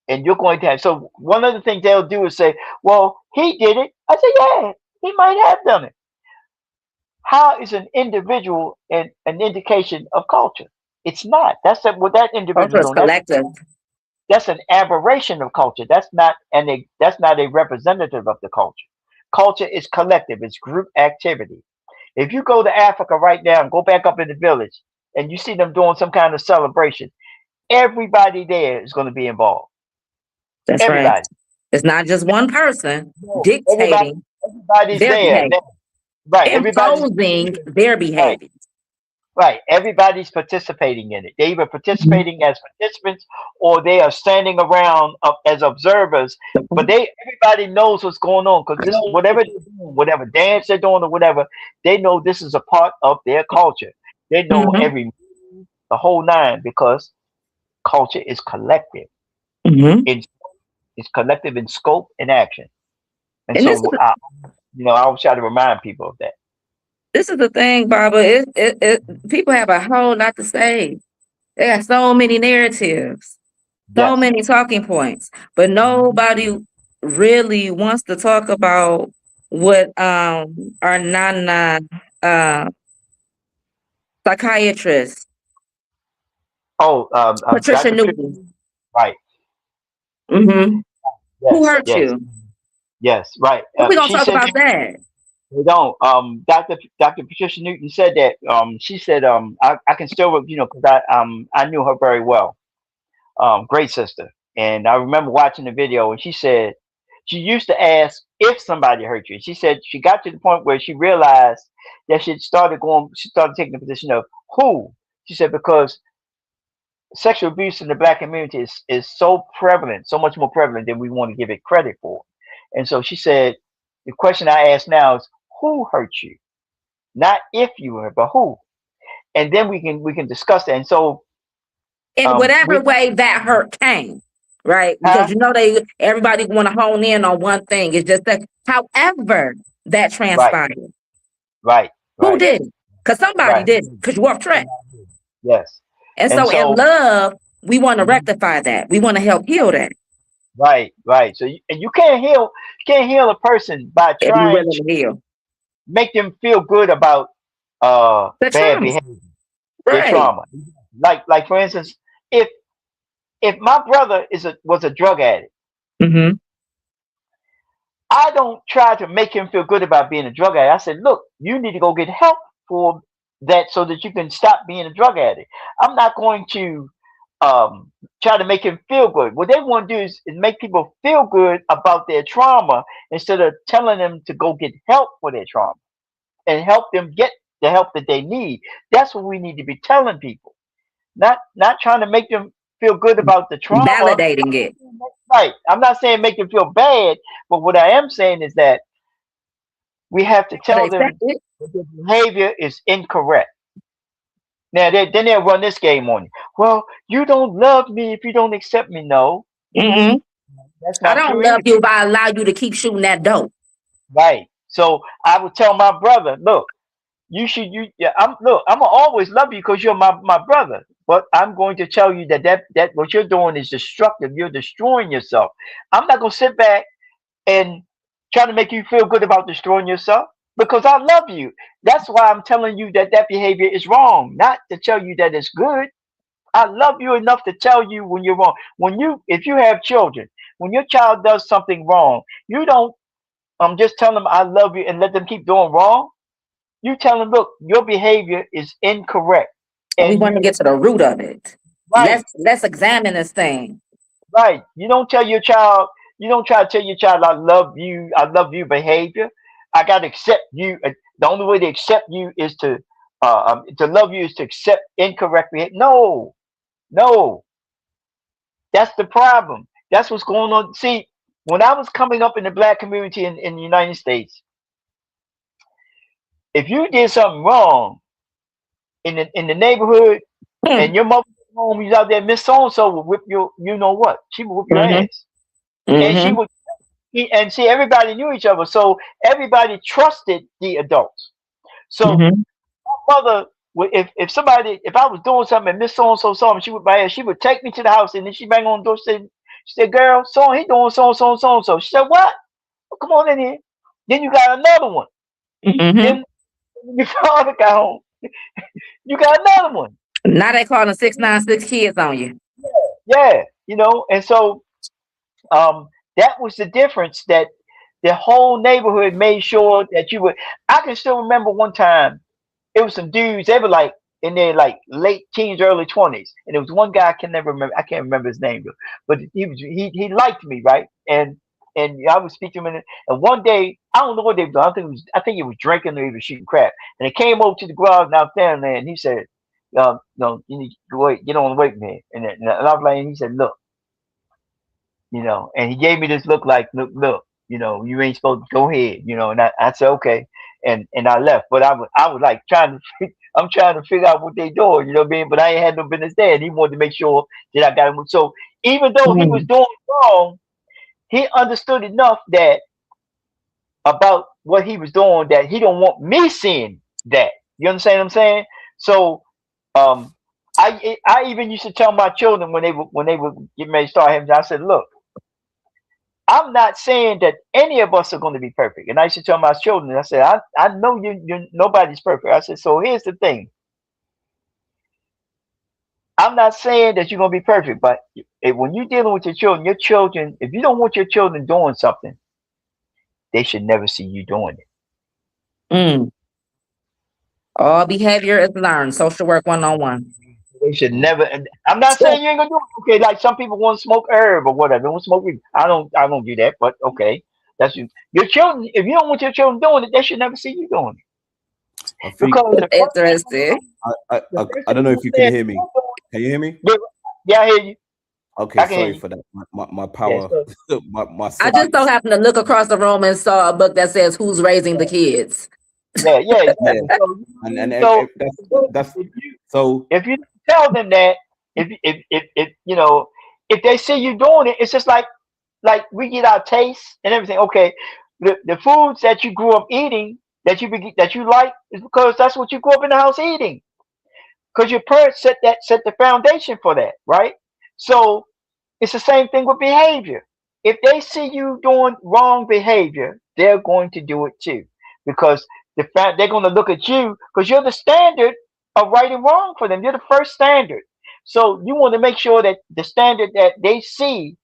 and you're going to have. So one of the things they'll do is say, "Well, he did it." I said, "Yeah, he might have done it." How is an individual an indication of culture? It's not. What that individual Culture is don't ever. collective. That's an aberration of culture. That's not a representative of the culture. Culture is collective. It's group activity. If you go to Africa right now and go back up in the village and you see them doing some kind of celebration, everybody there is going to be involved. That's Everybody. right. It's not just one person No, dictating everybody's their there. behavior, Right. Everybody's imposing their behavior. right. Everybody's participating in it. They're either participating as participants or they are standing around as observers. But everybody knows what's going on, because this, whatever they're doing, whatever dance they're doing or whatever, they know this is a part of their culture. They know Mhm. the whole nine, because culture is collective. Mhm. It's collective in scope and action. And And this so is I always try to remind people of that. this is the thing, Baba. People have a whole lot to say. They got so many narratives, so Yes. many talking points, but nobody really wants to talk about what our Nana psychiatrist Oh, Patricia Dr. Newton. Right. Mm-hmm. Who Yes. hurt Yes. you? Yes. Right. We're gonna She talk said about that. they don't. Dr. Patricia Newton said that. She said, I can still, because I knew her very well. Great sister. And I remember watching the video, and she said she used to ask if somebody hurt you. She said she got to the point where she realized that she started taking the position of who. She said, because sexual abuse in the Black community is so prevalent, so much more prevalent than we want to give it credit for. And so she said, the question I ask now is, who hurt you? Not if you were, but who? And then we can discuss that. And so In whatever way that hurt came, right? Because everybody want to hone in on one thing. It's just that however that transpired. Right. Who did it? Because somebody did it, because you're off track. Yes. And so in love, we want to rectify that. We want to help heal that. Right. So you can't heal a person by trying to heal. Make them feel good about bad behavior, their trauma. Like for instance, if my brother was a drug addict, I don't try to make him feel good about being a drug addict. I said, look, you need to go get help for that so that you can stop being a drug addict. I'm not going to try to make him feel good. What they want to do is make people feel good about their trauma instead of telling them to go get help for their trauma and help them get the help that they need. That's what we need to be telling people. Not trying to make them feel good about the trauma. Validating it. Right. I'm not saying make them feel bad, but what I am saying is that we have to tell them that their behavior is incorrect. Now, then they'll run this game on you. Well, you don't love me if you don't accept me. No. Mm-hmm. That's not I don't true love you if I allow you to keep shooting that dope. Right. So I would tell my brother, look, I'm gonna always love you because you're my brother. But I'm going to tell you that what you're doing is destructive. You're destroying yourself. I'm not gonna sit back and try to make you feel good about destroying yourself, because I love you. That's why I'm telling you that behavior is wrong, not to tell you that it's good. I love you enough to tell you when you're wrong. If you have children, when your child does something wrong, you don't just tell them I love you and let them keep doing wrong. You tell them, look, your behavior is incorrect. And we want to get to the root of it. Right. Let's examine this thing. Right. You don't try to tell your child, I love you behavior. I gotta accept you. The only way to accept you is to love you is to accept incorrect behavior. No, no, that's the problem. That's what's going on. See, when I was coming up in the black community in the United States, if you did something wrong in the neighborhood and your mother was home, you was out there, Miss So and So would whip your, you know what? She would whip your ass, and she would. And see, everybody knew each other, so everybody trusted the adults. So my mother would, if I was doing something and Miss So and So saw me, she would my ass. She would take me to the house, and then she bang on the door. She said, "Girl, so he doing so and so and so and so." She said, "What? Well, come on in here." Then you got another one. Then your father got home. You got another one. Now they calling 696 kids on you. Yeah, and so that was the difference, that the whole neighborhood made sure that you would. I can still remember one time, it was some dudes, they were like in their like late teens, early 20s. And there was one guy I can't remember his name, but he liked me, right? And I would speak to him, and one day, I don't know what they were doing. I think he was drinking or he was shooting crap. And he came over to the garage out there, and he said, no, you need to get on the wait, man. And I was like, and he said, look, and he gave me this look like, look, you ain't supposed to go ahead, and I said, okay. And I left, but I was like I'm trying to figure out what they doing, you know what I mean? But I ain't had no business there, and he wanted to make sure that I got him. So even though he was doing wrong, he understood enough that about what he was doing, that he don't want me seeing that. You understand what I'm saying? So I even used to tell my children when they would get ready to start having, I said, look, I'm not saying that any of us are going to be perfect. And I used to tell my children, I said, I know you nobody's perfect. I said, so here's the thing. I'm not saying that you're going to be perfect, but when you're dealing with your children, if you don't want your children doing something, they should never see you doing it. All behavior is learned. Social work 101. They should never. And I'm not saying you ain't gonna do it. Okay, like some people want to smoke herb or whatever. They want to smoke weed. I don't do that. But okay, that's your children. If you don't want your children doing it, they should never see you doing it. Because interesting. I don't know if you can hear me. Can you hear me? Yeah, I hear you. Okay, sorry for that. My power. My I just so happened to look across the room and saw a book that says "Who's Raising the Kids." Yeah. So, that's so. If you tell them that, if they see you doing it, it's just like we get our taste and everything. Okay, the foods that you grew up eating that you like is because that's what you grew up in the house eating. Because your parents set the foundation for that, right? So it's the same thing with behavior. If they see you doing wrong behavior, they're going to do it too, because they're going to look at you because you're the standard of right and wrong for them. You're the first standard. So you want to make sure that the standard that they see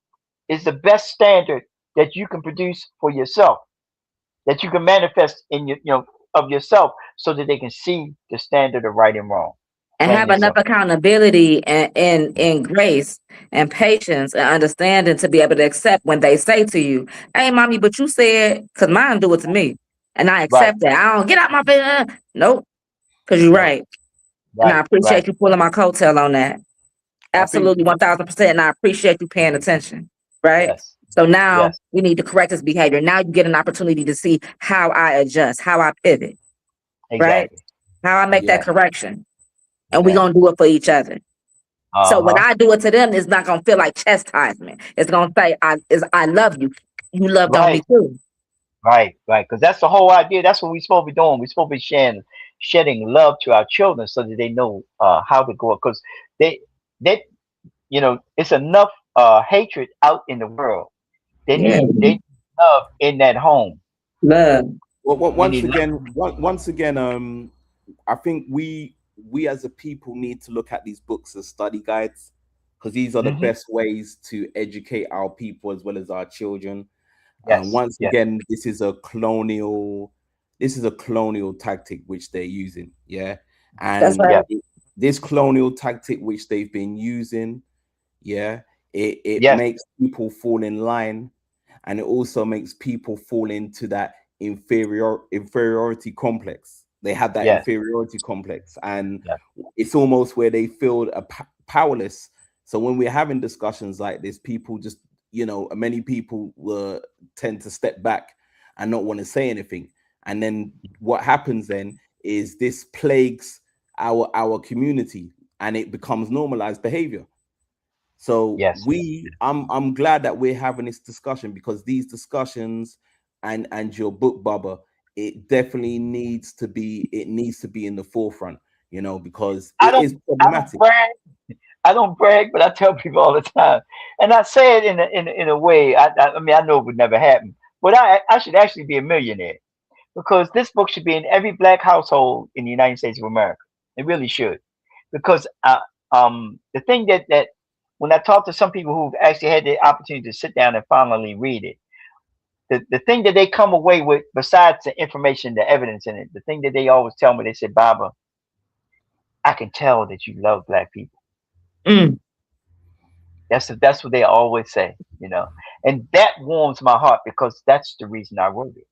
is the best standard that you can produce for yourself, that you can manifest in of yourself, so that they can see the standard of right and wrong. And have enough accountability and grace and patience and understanding to be able to accept when they say to you, "Hey, mommy, but you said," because mine do it to me. And I accept that. I don't get out my face. Nope. Because you're right. And I appreciate you pulling my coattail on that. Absolutely, 1000%. And I appreciate you paying attention. Right? Yes. So now we need to correct this behavior. Now you get an opportunity to see how I adjust, how I pivot. Exactly. Right? How I make that correction. And we're going to do it for each other. So when I do it to them, it's not going to feel like chastisement. It's going to say, I love you. You loved on me too. Right. Because that's the whole idea. That's what we're supposed to be doing. We're supposed to be shedding love to our children so that they know how to go. Because they it's enough hatred out in the world. They need love in that home. Love. Well, once again, I think we as a people need to look at these books as study guides, because these are the best ways to educate our people as well as our children. And once again, this is a colonial tactic which they're using. Yeah. And this colonial tactic which they've been using, it makes people fall in line, and it also makes people fall into that inferiority complex. They have that Yes. inferiority complex, and Yeah. it's almost where they feel powerless. So when we're having discussions like this, people just, many people will tend to step back and not want to say anything. And then what happens then is this plagues our community, and it becomes normalized behavior. So Yes. I'm glad that we're having this discussion, because these discussions and your book, Baba, it definitely needs to be in the forefront, because I it don't is I don't problematic. brag. I don't brag, but I tell people all the time, and I say it in a way. I mean, I know it would never happen, but I should actually be a millionaire, because this book should be in every black household in the United States of America. It really should, because the thing that when I talk to some people who've actually had the opportunity to sit down and finally read it, the thing that they come away with, besides the information, the evidence in it, the thing that they always tell me, they say, Baba, I can tell that you love black people. Mm. That's what they always say, and that warms my heart, because that's the reason I wrote it.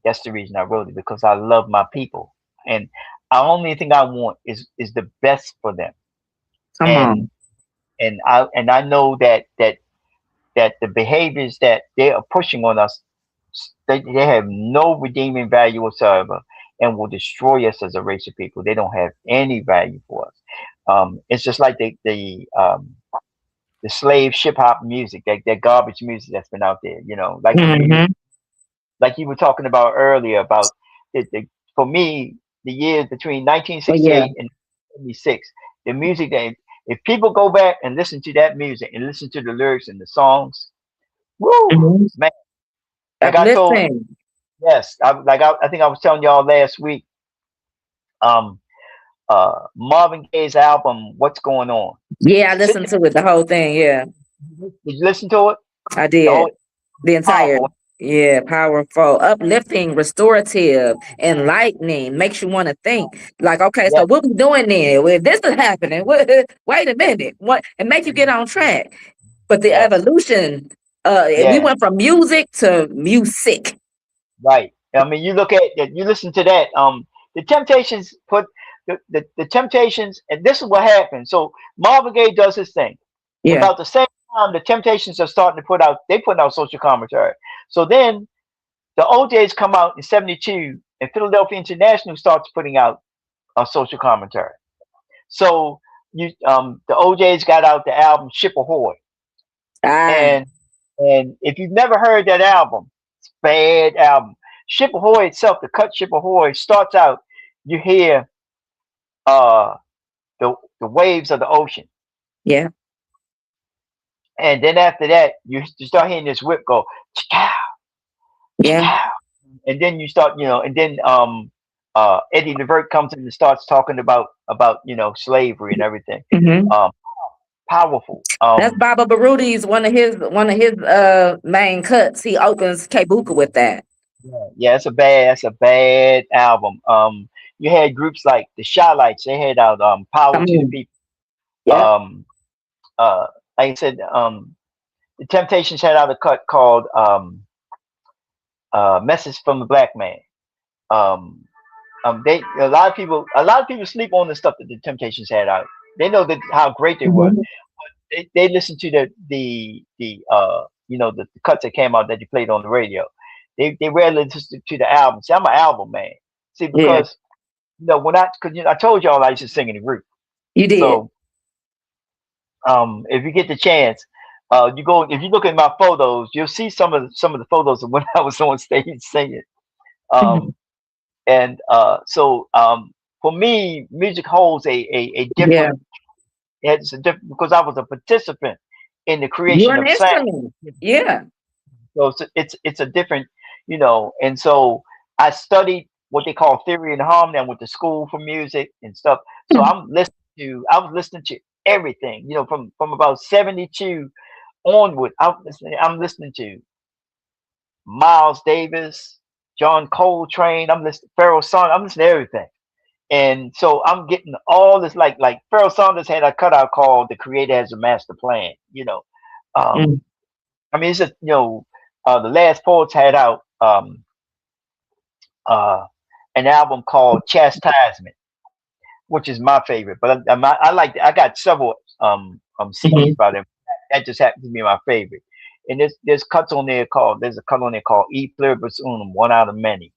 That's the reason I wrote it, because I love my people, and the only thing I want is the best for them. Come And on. I know that the behaviors that they are pushing on us, they have no redeeming value whatsoever, and will destroy us as a race of people. They don't have any value for us. It's just like the slave ship hop music, that garbage music that's been out there. Mm-hmm. Like you were talking about earlier about for me, the years between Oh, yeah. 1968 and 76, the music that, if people go back and listen to that music and listen to the lyrics and the songs, woo, Mm-hmm. man. Like I told, Uplifting. yes, I think I was telling y'all last week, um, Marvin Gaye's album, What's Going On. Yeah, I Sit listened to it, the whole thing. Yeah, Did you listen to it? I The whole did. The entire. powerful. Yeah, powerful, uplifting, restorative, enlightening, makes you want to think. Like, okay, Yeah, so what we doing then? Well, if this is happening, wait a minute. What, and make you get on track. But the yes, evolution, we yeah, went from music to music. right. I mean, you look at that, you listen to that. The Temptations put the Temptations, and this is what happened. So Marvin Gaye does his thing. Yeah. About the same time, the Temptations are starting to put out social commentary. So then the OJs come out in '72, and Philadelphia International starts putting out a social commentary. So the OJs got out the album Ship Ahoy, Ah, and if you've never heard that album, it's a bad album. Ship Ahoy itself, the cut Ship Ahoy starts out, you hear uh the waves of the ocean, yeah, and then after that you start hearing this whip go, "Chikow, yeah. chikow," and then you start, and then Eddie Levert comes in and starts talking about slavery and everything. Hmm. Um, Powerful. That's Baba Barudi's one of his main cuts. He opens Kebuka with that. Yeah, that's a bad album. You had groups like the Shy-Lights. They had out "Power Come to the on. People." Yep. Um, like I said, the Temptations had out a cut called "Message from the Black Man." Um, they a lot of people sleep on the stuff that the Temptations had out. They know that how great they were. Mhm. They listen to the cuts that came out that you played on the radio. They rarely listen to the album. See, I'm an album man. See, Yeah, because because I told y'all I used to sing in the group. you did. So if you get the chance, if you look at my photos, you'll see some of the photos of when I was on stage singing. Mhm. Um, and so for me, music holds a Yeah, different. It's a different, because I was a participant in the you're creation an of sound. instrument. Yeah. So it's a different, and so I studied what they call theory and harmony. I went to school for music and stuff. So Hmm. I was listening to everything, from about 72 onward. I'm listening to Miles Davis, John Coltrane. I'm listening Pharoah Sanders. I'm listening to everything. And so I'm getting all this, like Pharoah Sanders had a cutout called "The Creator Has a Master Plan." Um, Mm. I mean, it's just the Last Poets had out um, an album called Chastisement, which is my favorite. But I got several CDs by them. That just happened to be my favorite. And there's a cut on there called E Pluribus Unum, one out of many.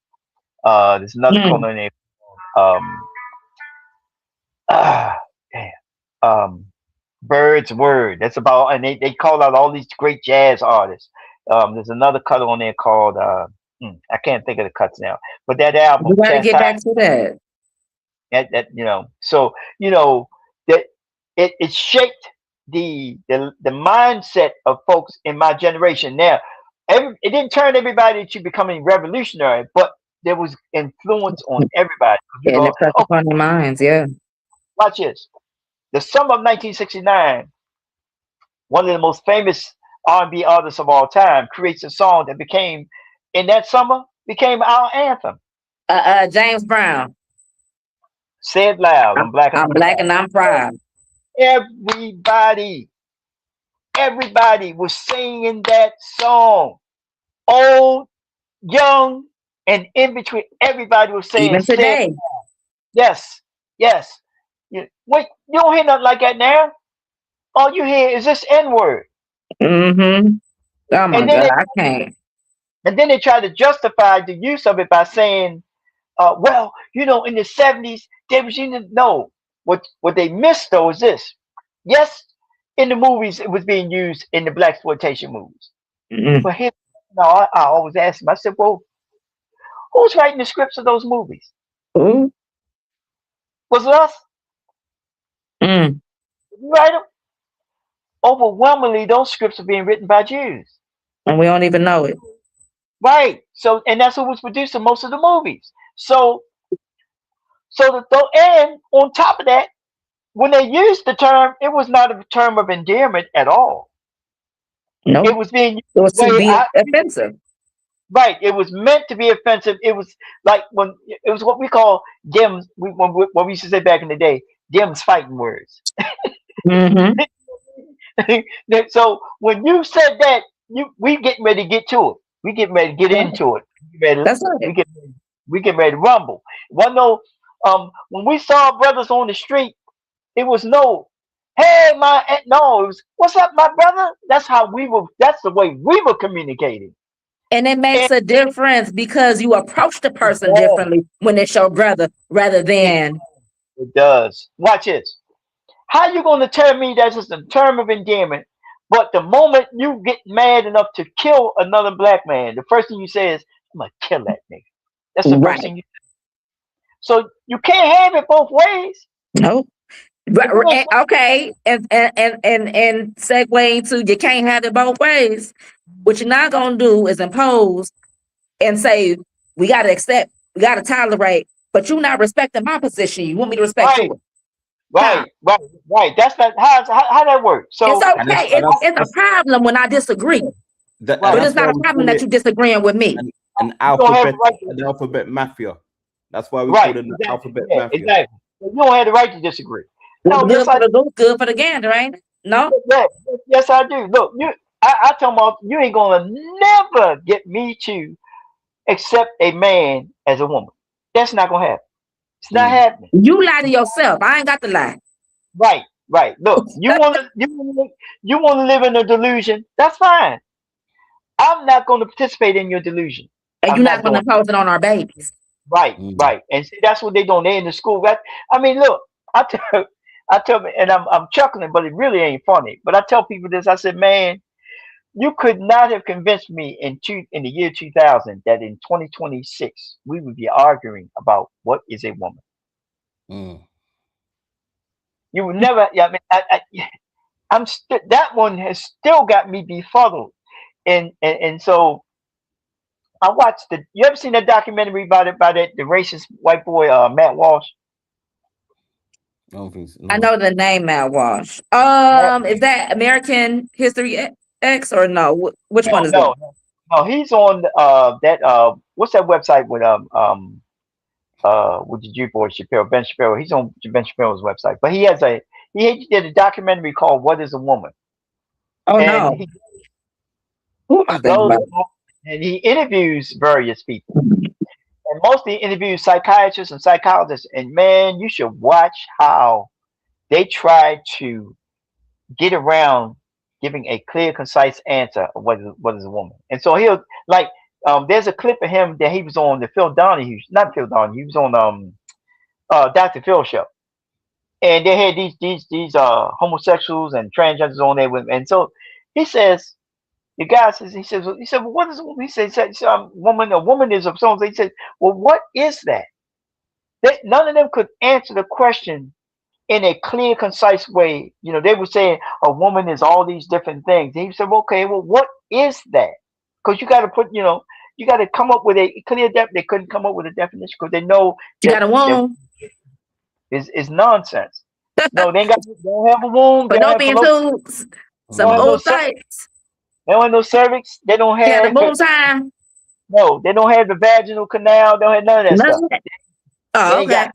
There's another cut on there. Damn. Bird's Word. That's about, and they call out all these great jazz artists. There's another cut on there called I can't think of the cuts now, but that album. You gotta get back to that. That so that it shaped the mindset of folks in my generation. Now, it didn't turn everybody to becoming revolutionary, but there was influence on everybody. And it pressed upon their minds. Yeah. Watch this. The summer of 1969, one of the most famous R&B artists of all time creates a song that became our anthem. James Brown. Say it loud. I'm black and I'm proud. Everybody was singing that song. Old, young, and in between. Everybody was saying. Even today. Yes. Wait, you don't hear nothing like that now. All you hear is this N-word. Mm-hmm. Oh my God, I can't. And then they try to justify the use of it by saying, well, in the 70s, they was no. What they missed though is this. Yes, in the movies it was being used in the blaxploitation movies. Mm-hmm. But here, I always ask them. I said, well, who's writing the scripts of those movies? Mm-hmm. Was it us? Mm. You write them? Overwhelmingly, those scripts are being written by Jews, and we don't even know it. Right. So, and that's who was producing most of the movies. So and on top of that, when they used the term, it was not a term of endearment at all. No, it was to be offensive. Right. It was meant to be offensive. It was like when it was what we call Dems. What we used to say back in the day, Dems fighting words. Mm-hmm. So when you said that, we getting ready to get to it. We getting ready to get into it. That's right. We get ready to rumble. When we saw brothers on the street, it was it was, what's up, my brother? That's the way we were communicating. And it makes a difference because you approach the person differently when it's your brother rather than. It does. Watch this. How you going to tell me that's just a term of endearment, but the moment you get mad enough to kill another black man, the first thing you say is, I'm going to kill that nigga. That's the first thing you say. So you can't have it both ways. No. Okay. And segue to you can't have it both ways. What you're not going to do is impose and say, we got to accept, we got to tolerate, but you're not respecting my position. You want me to respect you. Right. That's not how that works. So it's okay. It's a problem when I disagree, but it's not a problem that you're disagreeing with me. An alphabet mafia. That's why we call it an alphabet mafia. Exactly. You don't have the right to disagree. No, good for the goose, good for the gander, ain't it? No. Yes, I do. Look, I tell them you ain't gonna never get me to accept a man as a woman. That's not gonna happen. It's not happening. You lie to yourself. I ain't got to lie. Right. Look, you wanna live in a delusion. That's fine. I'm not going to participate in your delusion. And you're not going to impose it on our babies. Right. And see, that's what they're doing. They're in the school. I mean, look, I tell me, and I'm chuckling, but it really ain't funny. But I tell people this. I said, man, you could not have convinced me in the year 2000 that in 2026 we would be arguing about what is a woman. You would never. I mean, that one has still got me befuddled, and so I watched You ever seen that documentary about the racist white boy Matt Walsh? I don't think so. I know the name Matt Walsh. Is that American History X or no? Which one is that? No, he's on that what's that website with the Jew boy Shapiro, Ben Shapiro. He's on Ben Shapiro's website, but he did a documentary called "What Is a Woman?" Oh, and no. and he interviews various people. And mostly interviews psychiatrists and psychologists. And man, you should watch how they try to get around giving a clear, concise answer of what is a woman. And so he'll like there's a clip of him that he was on the Phil Donahue, not Phil Donahue, he was on Dr. Phil show. And they had these homosexuals and transgenders on there with him. And so he says, the guy says, well, what is a woman? He said, a woman is of so. He said, well, what is that? None of them could answer the question in a clear, concise way. You know, they were saying a woman is all these different things. And he said, well, okay, well, what is that? Because you got to you got to come up with a clear definition. They couldn't come up with a definition because they know you got a womb. Is nonsense. No, they don't have a womb. But don't be into some old sites. They don't have no cervix. They don't have the moon time. No, they don't have the vaginal canal. They don't have none of that stuff. Oh, okay.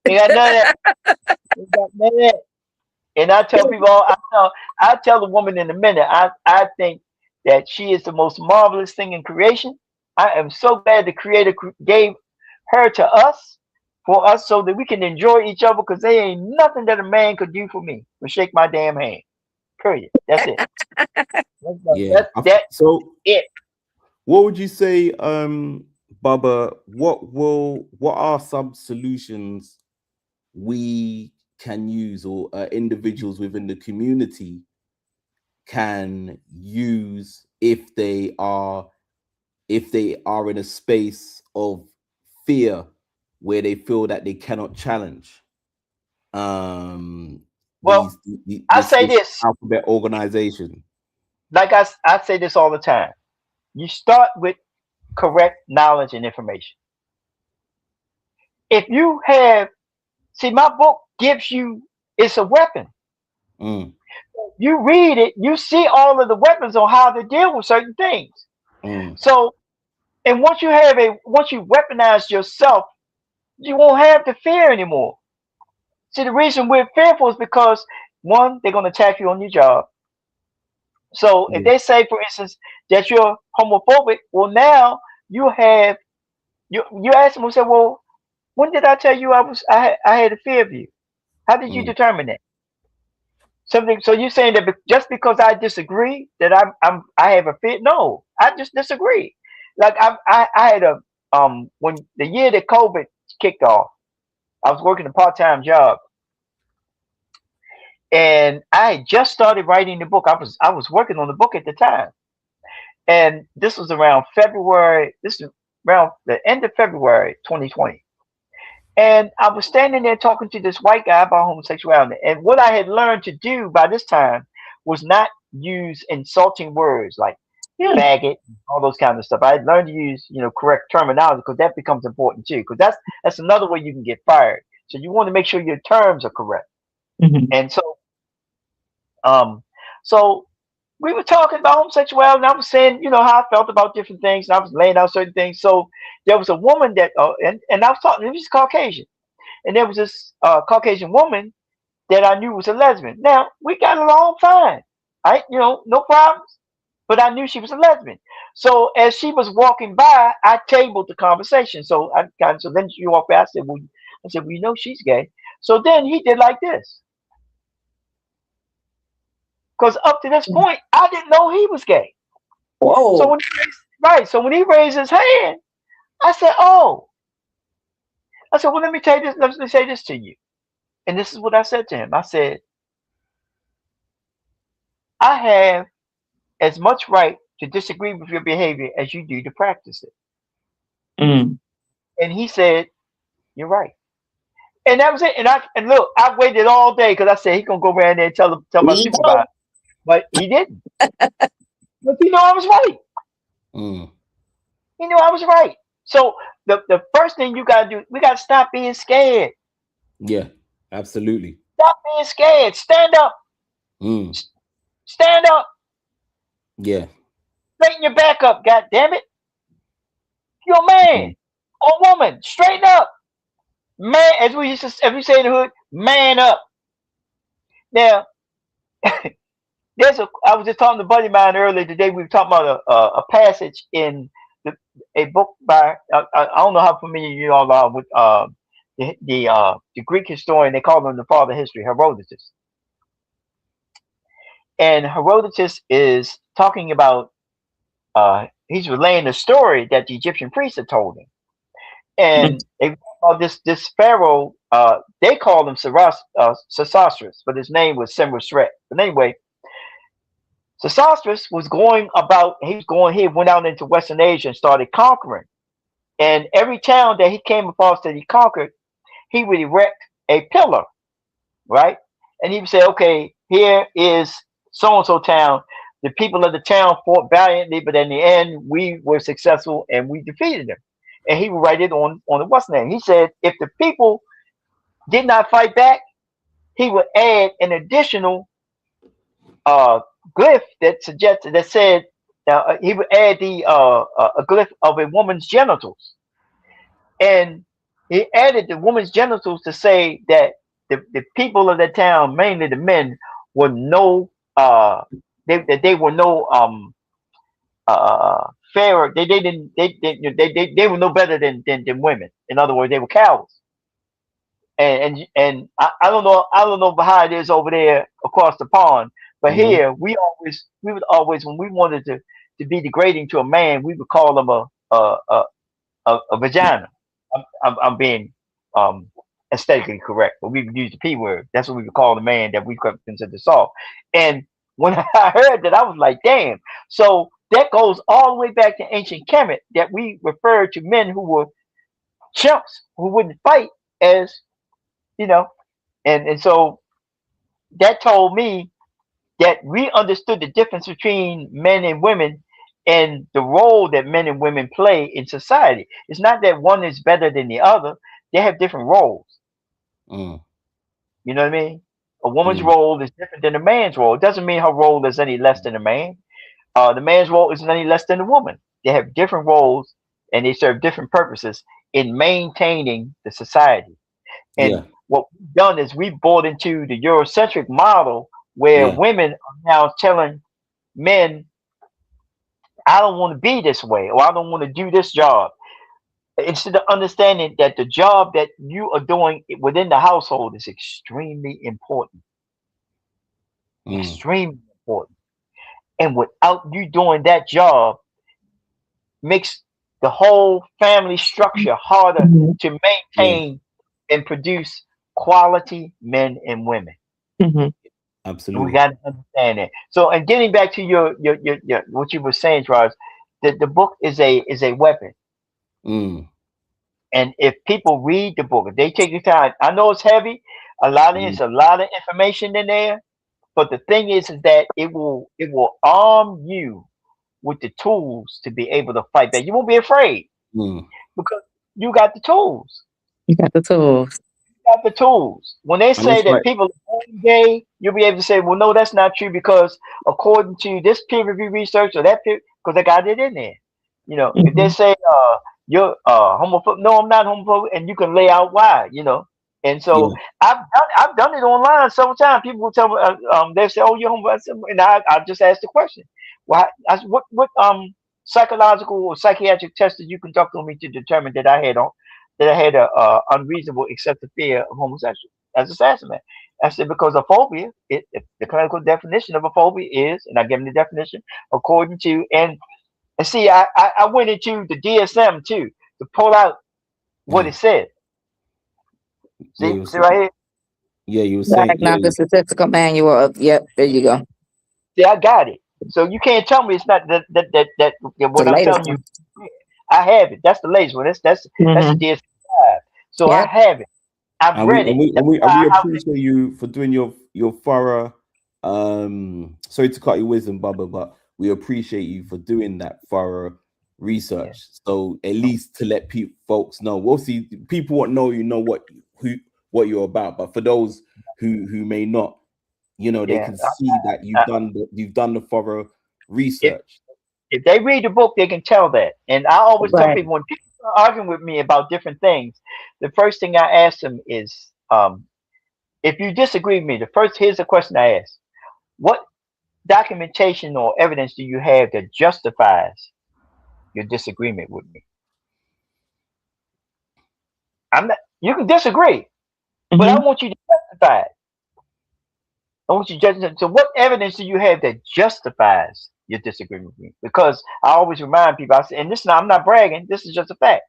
They got none of that. They got none of that. And I tell people, I tell the woman in a minute, I think that she is the most marvelous thing in creation. I am so glad the Creator gave her to us, for us, so that we can enjoy each other, because there ain't nothing that a man could do for me but shake my damn hand. Period. That's it. So it. What would you say, Bubba? What are some solutions we can use, or individuals within the community can use if they are in a space of fear where they feel that they cannot challenge? Well, I say this alphabet organization. Like I say this all the time. You start with correct knowledge and information. If you have, my book gives you, it's a weapon. You read it, you see all of the weapons on how to deal with certain things. So, and once you weaponize yourself, you won't have the fear anymore. See, the reason we're fearful is because, one, they're going to attack you on your job. So if they say, for instance, that you're homophobic, well, now you ask them and say, well, when did I tell you I had a fear of you? How did you determine that? So you're saying that just because I disagree that I have a fear? No, I just disagree. Like I had when the year that COVID kicked off, I was working a part-time job, and I had just started writing the book. I was working on the book at the time, and this was around February. This is around the end of February 2020, and I was standing there talking to this white guy about homosexuality. And what I had learned to do by this time was not use insulting words like faggot, all those kinds of stuff. I had learned to use, correct terminology, because that becomes important too. Because that's another way you can get fired. So you want to make sure your terms are correct. And so we were talking about homosexuality, and I was saying, how I felt about different things, and I was laying out certain things. So there was a woman that, and I was talking, it was Caucasian, and there was this Caucasian woman that I knew was a lesbian. Now, we got along fine, right? No problems. But I knew she was a lesbian. So as she was walking by, I tabled the conversation. So then she walked by. I said, well, she's gay. So then he did like this. Because up to this point, I didn't know he was gay. Whoa. So when he raised his hand, I said, oh. I said, well, let me say this to you. And this is what I said to him. I said, I have as much right to disagree with your behavior as you do to practice it. And he said, you're right. And that was it. And look, I waited all day, because I said he's gonna go around there and tell my supervisor. But he didn't. But I was right. He knew I was right. So the first thing you gotta do, we gotta stop being scared. Yeah, absolutely. Stop being scared. Stand up. Stand up. Yeah. Straighten your back up, God damn it. You're a man or woman. Straighten up. Man, as we say in the hood, man up. Now, I was just talking to a buddy of mine earlier today. We were talking about a passage in the, a book by I don't know how familiar you all are with the Greek historian. They call him the father of history, Herodotus. And Herodotus is talking about he's relaying the story that the Egyptian priests had told him. And they call this pharaoh. They called him Sesostris, but his name was Senusret. But anyway, Sesostris was going about. He went out into Western Asia and started conquering. And every town that he came across that he conquered, he would erect a pillar, right? And he would say, "Okay, here is so and so town. The people of the town fought valiantly, but in the end, we were successful and we defeated them." And he would write it on the what's name. He said, if the people did not fight back, he would add an additional glyph that said he would add a glyph of a woman's genitals, and he added the woman's genitals to say that the people of the town, mainly the men, were no they were no fairer. They were no better than women. In other words, they were cowards. And I don't know how it is over there across the pond, but here we would always when we wanted to be degrading to a man, we would call him a vagina. I'm being aesthetically correct, but we would use the P word. That's what we would call the man that we consider soft. And when I heard that, I was like, damn. So that goes all the way back to ancient Kemet, that we refer to men who were chumps who wouldn't fight as, and so that told me that we understood the difference between men and women and the role that men and women play in society. It's not that one is better than the other. They have different roles. You know what I mean? A woman's role is different than a man's role. It doesn't mean her role is any less than a man. The man's role isn't any less than the woman. They have different roles and they serve different purposes in maintaining the society. And what we've done is we've bought into the Eurocentric model where women are now telling men, I don't want to be this way, or I don't want to do this job. Instead of understanding that the job that you are doing within the household is extremely important. Extremely important. And without you doing that job, makes the whole family structure harder to maintain and produce quality men and women. Absolutely. We got to understand that. So, and getting back to your what you were saying, Charles, the book is a weapon. And if people read the book, if they take the time, I know it's heavy. It's a lot of information in there. But the thing is that it will arm you with the tools to be able to fight back. You won't be afraid because you got the tools. You got the tools. You got the tools. When they say that people are gay, you'll be able to say, well, no, that's not true because according to this peer review research or that because they got it in there. If they say you're homophobic, no, I'm not homophobic, and you can lay out why. And so I've done it online several times. People will tell me, they say, "Oh, you're homophobic," and I just ask the question, "Why? What psychological or psychiatric test did you conduct on me to determine that I had a unreasonable excessive fear of homosexual as a assassin?" I said, because a phobia, the clinical definition of a phobia is, and I give them the definition according to and see, I went into the DSM too to pull out what it said. See right here? Yeah, you were saying. Diagnostic Statistical Manual of. Yep, there you go. See, I got it. So you can't tell me it's not that what I'm telling you. I have it. That's the latest one. That's the DSM-5. So I have it. I've read it. We appreciate you for doing your thorough. Sorry to cut your wisdom, Bubba, but we appreciate you for doing that thorough research. So at least to let folks know. We'll see. People won't know what you're about, but for those who may not, they can see that you've done the thorough research. If they read the book, they can tell that. And I always tell people when people are arguing with me about different things, the first thing I ask them is, if you disagree with me, here's the question I ask: what documentation or evidence do you have that justifies your disagreement with me? I'm not. You can disagree, but I want you to justify it. I want you to justify. So, what evidence do you have that justifies your disagreement with me? Because I always remind people. I say, and this, I'm not bragging. This is just a fact.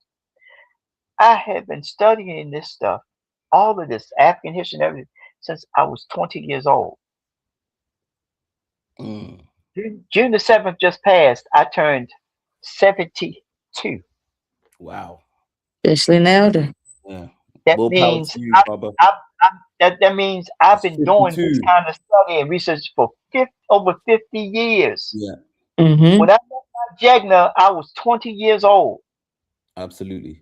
I have been studying this stuff, all of this African history and everything, since I was 20 years old. Mm. June the 7th just passed. I turned 72. Wow. Especially now. Yeah. That More power means to you, Baba. that means I've That's been doing 52. this kind of study and research for over 50 years. Yeah, When I left my Jegna, I was 20 years old. absolutely.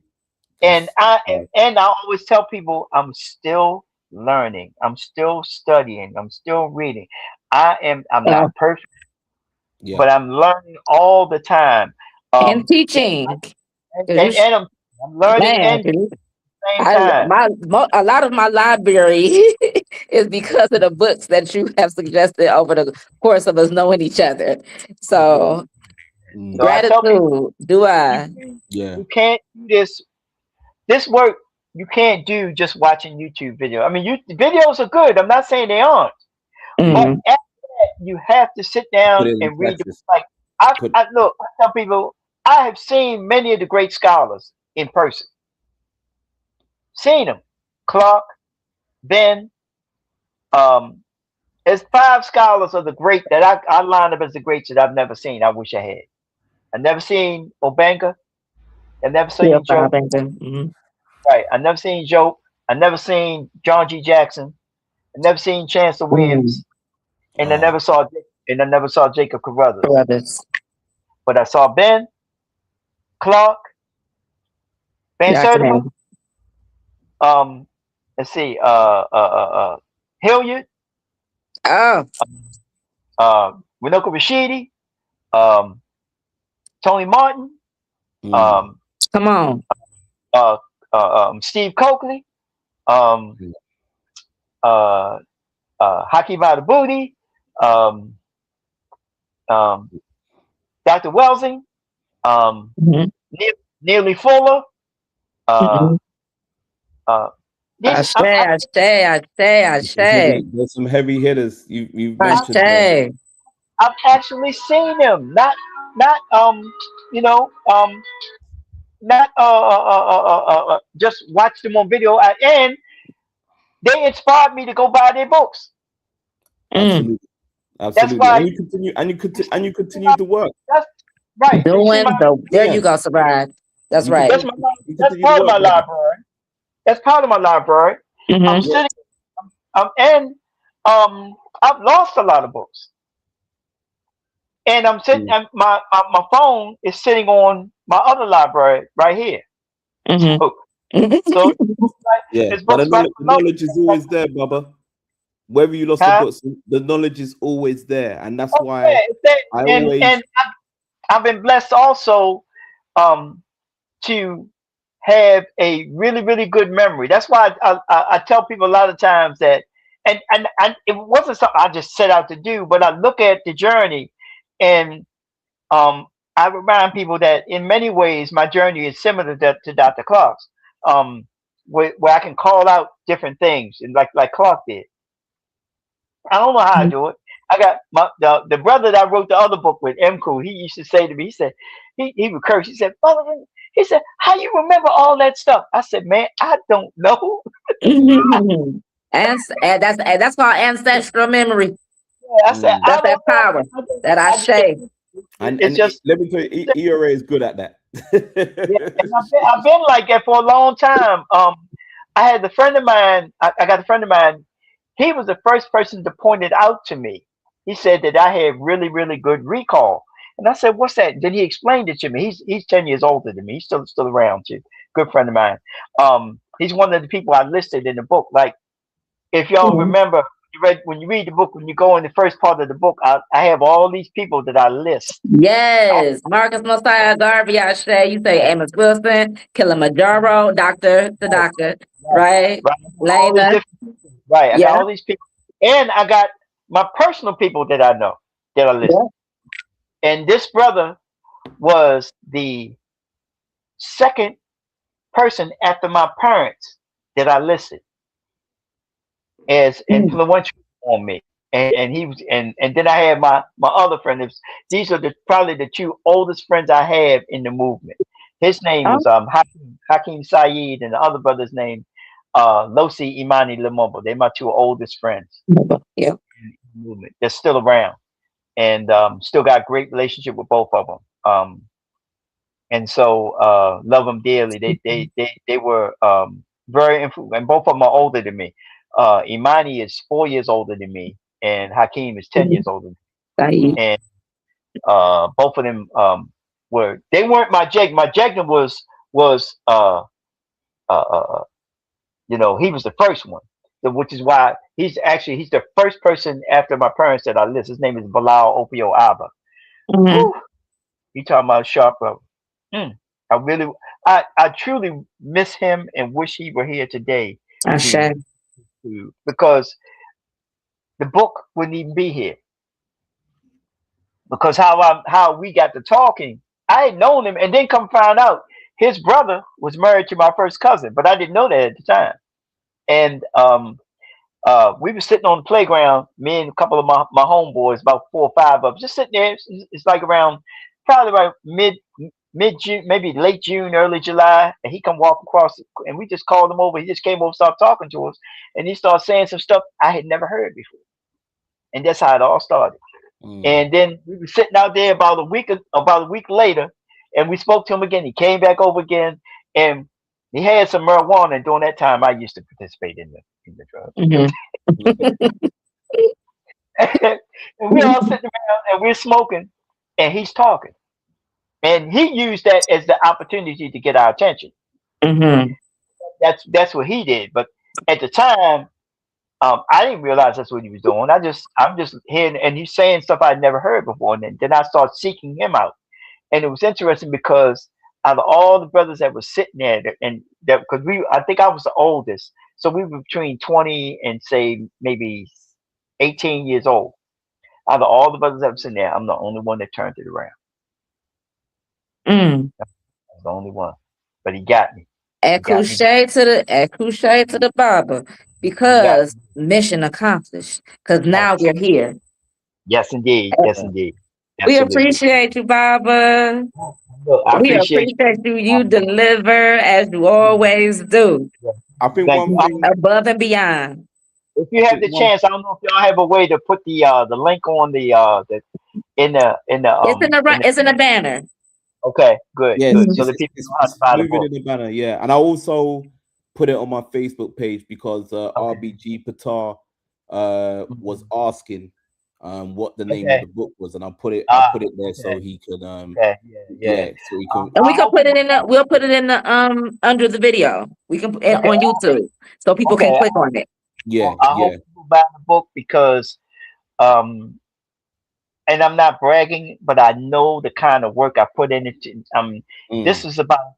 And That's- I always tell people I'm still learning. I'm still studying. I'm still reading. I'm not perfect, yeah. but I'm learning all the time. And teaching. And I'm learning and at the same time. A lot of my library is because of the books that you have suggested over the course of us knowing each other. So Mm. So I tell people, gratitude. Yeah. you can't do this work. You can't do just watching YouTube video. I mean, videos are good. I'm not saying they aren't, but after that, you have to sit down Put it in and read. practice. Like look, I tell people, I have seen many of the great scholars in person. Seen them, Clark, Ben. There's 5 scholars of the great that I lined up as the greats that I've never seen. I wish I had. I've never seen Obenga. I've never seen Joe. Right. I've never seen Joe. I've never seen John G. Jackson. I've never seen Chancellor Williams. And I never saw Jacob Carruthers. But I saw Ben, Clark, Ben Sertima. Let's see, Hilliard. Winoka Rashidi. Tony Martin. Come on. Steve Coakley. Hakeem Adabuti. Dr. Welsing. Neely Fuller. I say. There's some heavy hitters you've mentioned there. I've actually seen them. Not just watch them on video. And they inspired me to go buy their books. Absolutely. That's why and you continue to work. That's right. There you go, Sabrad. That's right. That's part of my library. That's part of my library. I'm sitting, and I've lost a lot of books, and I'm sitting. My phone is sitting on my other library right here. So yeah, but the knowledge is always there, Baba. Whether you lost the books, the knowledge is always there, and that's why I've been blessed also to have a really, really good memory. That's why I tell people a lot of times that, and it wasn't something I just set out to do, but I look at the journey, and I remind people that in many ways my journey is similar to Dr. Clark's, where I can call out different things, and like Clark did. I don't know how I do it. I got the brother that I wrote the other book with, Mku. He used to say to me, he said, he would curse. He said, he said, how you remember all that stuff? I said, man, I don't know. And that's called ancestral memory. Yeah, I said, that's that power that I share. And just let me tell you, ERA is good at that. I've been like that for a long time. I had a friend of mine. I got a friend of mine. He was the first person to point it out to me. He said that I had really, really good recall. And I said, what's that? Then he explained it to me. He's 10 years older than me. He's still around too. Good friend of mine. He's one of the people I listed in the book. Like, if y'all remember, when you read the book, when you go in the first part of the book, I have all these people that I list. Yes. Marcus Mosiah Garvey, I say, you say Amos Wilson, Kilimanjaro, Dr. Right? Right. I got all these people. And I got my personal people that I know. that I listed. And this brother was the second person after my parents that I listed as influential on me. And he was, and then I had my other friend. These are probably the two oldest friends I have in the movement. His name was Hakeem Saeed, and the other brother's name Losi Imani Lumumba. They're my two oldest friends. Yeah, Movement. They're still around, and still got great relationship with both of them. And so love them dearly. They were very influential, and both of them are older than me. Imani is 4 years older than me, and Hakeem is 10 years older than me. And both of them they weren't my Jegna. My Jegna was you know, he was the first one, which is why he's the first person after my parents that I list. His name is Bilal Opio Abba. He talking about sharp brother. I truly miss him and wish he were here today. Because the book wouldn't even be here. Because how we got to talking, I had known him, and then come find out his brother was married to my first cousin, but I didn't know that at the time. And we were sitting on the playground, me and a couple of my homeboys, about 4 or 5 of us, just sitting there. It's like probably around mid-June, maybe late June, early July, and he come walk across, and we just called him over. He just came over, started talking to us, and he started saying some stuff I had never heard before. And that's how it all started. And then we were sitting out there about a week later, and we spoke to him again. He came back over again, and he had some marijuana. And during that time, I used to participate in the drugs. And we all sitting around and we're smoking, and he's talking, and he used that as the opportunity to get our attention. That's what he did. But at the time, I didn't realize that's what he was doing. I'm just hearing, and he's saying stuff I'd never heard before. And then I started seeking him out, and it was interesting because out of all the brothers that were sitting there, and that because I think I was the oldest, so we were between 20 and say maybe 18 years old. Out of all the brothers that were sitting there, I'm the only one that turned it around. I was the only one, but he got me. Couche to the Baba, because mission accomplished. Because now we're here. Yes, indeed. Yes, indeed. We appreciate you, Baba. We appreciate you. You deliver as you always do. I think one thing above and beyond. If you have the chance, I don't know if y'all have a way to put the link on it's in the banner. Okay, good. Yeah, good. So the people moving in the banner, yeah. And I also put it on my Facebook page because RBG Patar was asking what the name of the book was, and I put it there so he could so he can, and we can put it in the we'll put it in the under the video. We can put it on YouTube so people can click on it. I hope people buy the book because and I'm not bragging, but I know the kind of work I put in it. This is about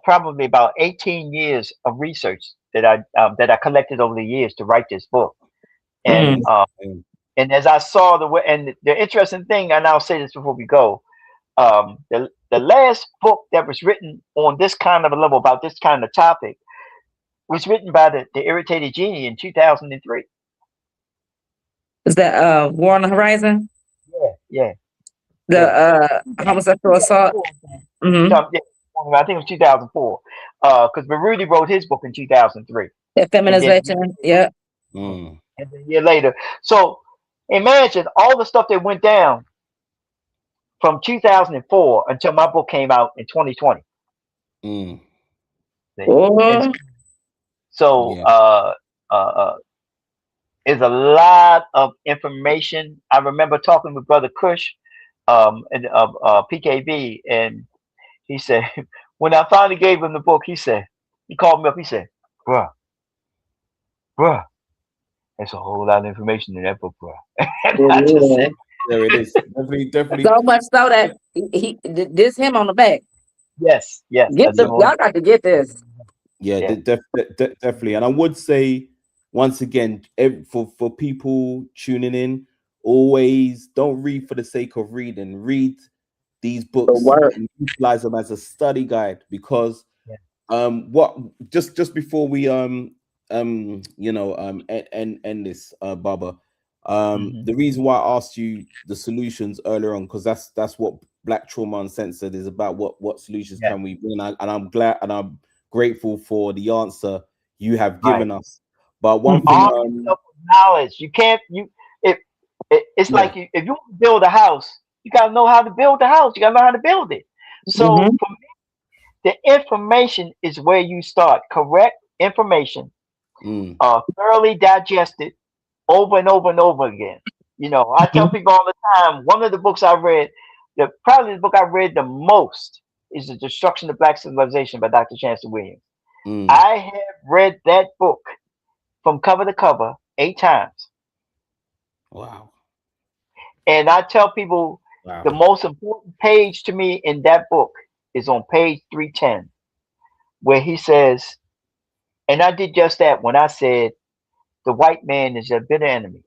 probably about 18 years of research that I collected over the years to write this book. And and as I saw the interesting thing, and I'll say this before we go, the last book that was written on this kind of a level about this kind of topic was written by the Irritated Genie in 2003. Is that War on the Horizon? Yeah. The homosexual assault. I think it was 2004. Because Baruti wrote his book in 2003. The feminization. And then a year later. So imagine all the stuff that went down from 2004 until my book came out in 2020. So is a lot of information. I remember talking with Brother Kush and PKB, and he said, when I finally gave him the book, he called me up, he said, bruh, there's a whole lot of information in that book, bruh. And I just said, there it is. Definitely. So much so that this him on the back. Yes. Y'all got to get this. Yeah. Definitely. And I would say, once again, for people tuning in, always don't read for the sake of reading. Read these books work. and utilize them as a study guide, because Yeah. what just before we you know end this, Baba, the reason why I asked you the solutions earlier on, because that's what Black Trauma Uncensored is about. What solutions Yeah. can we bring? And I'm glad and I'm grateful for the answer you have given us. But one thing, Arm yourself with knowledge. You can't. It's yeah, like if you want to build a house, you gotta know how to build the house. You gotta know how to build it. So Mm-hmm. for me, the information is where you start. Correct information, mm, thoroughly digested over and over and over again. You know, I tell people all the time. One of the books I read, probably the book I read the most, is The Destruction of Black Civilization by Dr. Chancellor Williams. mm. I have read that book from cover to cover 8 times. Wow, And I tell people wow. the most important page to me in that book is on page 310, where he says, and I did just that when I said, the white man is your bitter enemy.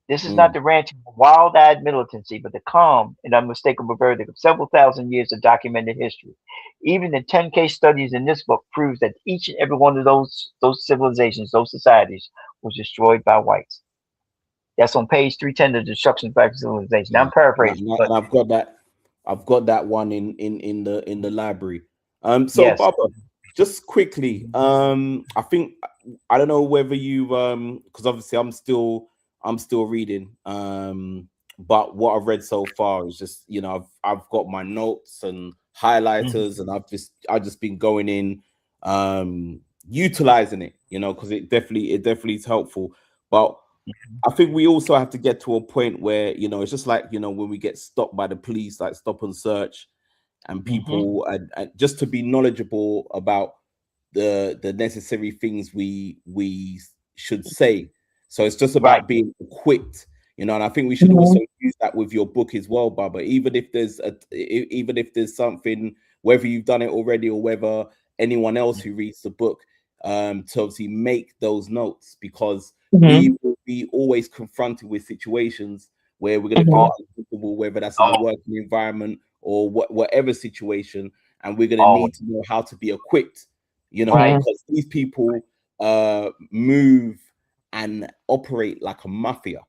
This is not Mm, the ranting of wild-eyed militancy, but the calm and unmistakable verdict of several thousand years of documented history. Even the 10 case studies in this book proves that each and every one of those civilizations, those societies, was destroyed by whites. That's on page 310 of the Destruction of Black Civilization. Now, yeah. I'm paraphrasing, And but I've got that. I've got that one in the library. So yes. Baba, just quickly, I think I don't know whether you've because obviously I'm still reading. But what I've read so far is just, you know, I've got my notes and Mhm. highlighters, and I've just been going in, utilizing it, you know, because it definitely is helpful. But I think we also have to get to a point where, you know, it's just like, you know, when we get stopped by the police, like stop and search, and Mhm. people, and just to be knowledgeable about the necessary things we should say. So it's just Right. about being equipped, you know. And I think we should also Mm-hmm. use that with your book as well, Baba. Even if there's something, whether you've done it already or whether anyone else who reads the book, to obviously make those notes, because we Mm-hmm. will be always confronted with situations where we're going to Mm-hmm. feel Oh, uncomfortable, whether that's in a oh, working environment or whatever situation, and we're going to oh. need to know how to be equipped, you know, Right. Yeah. because these people move and operate like a mafia,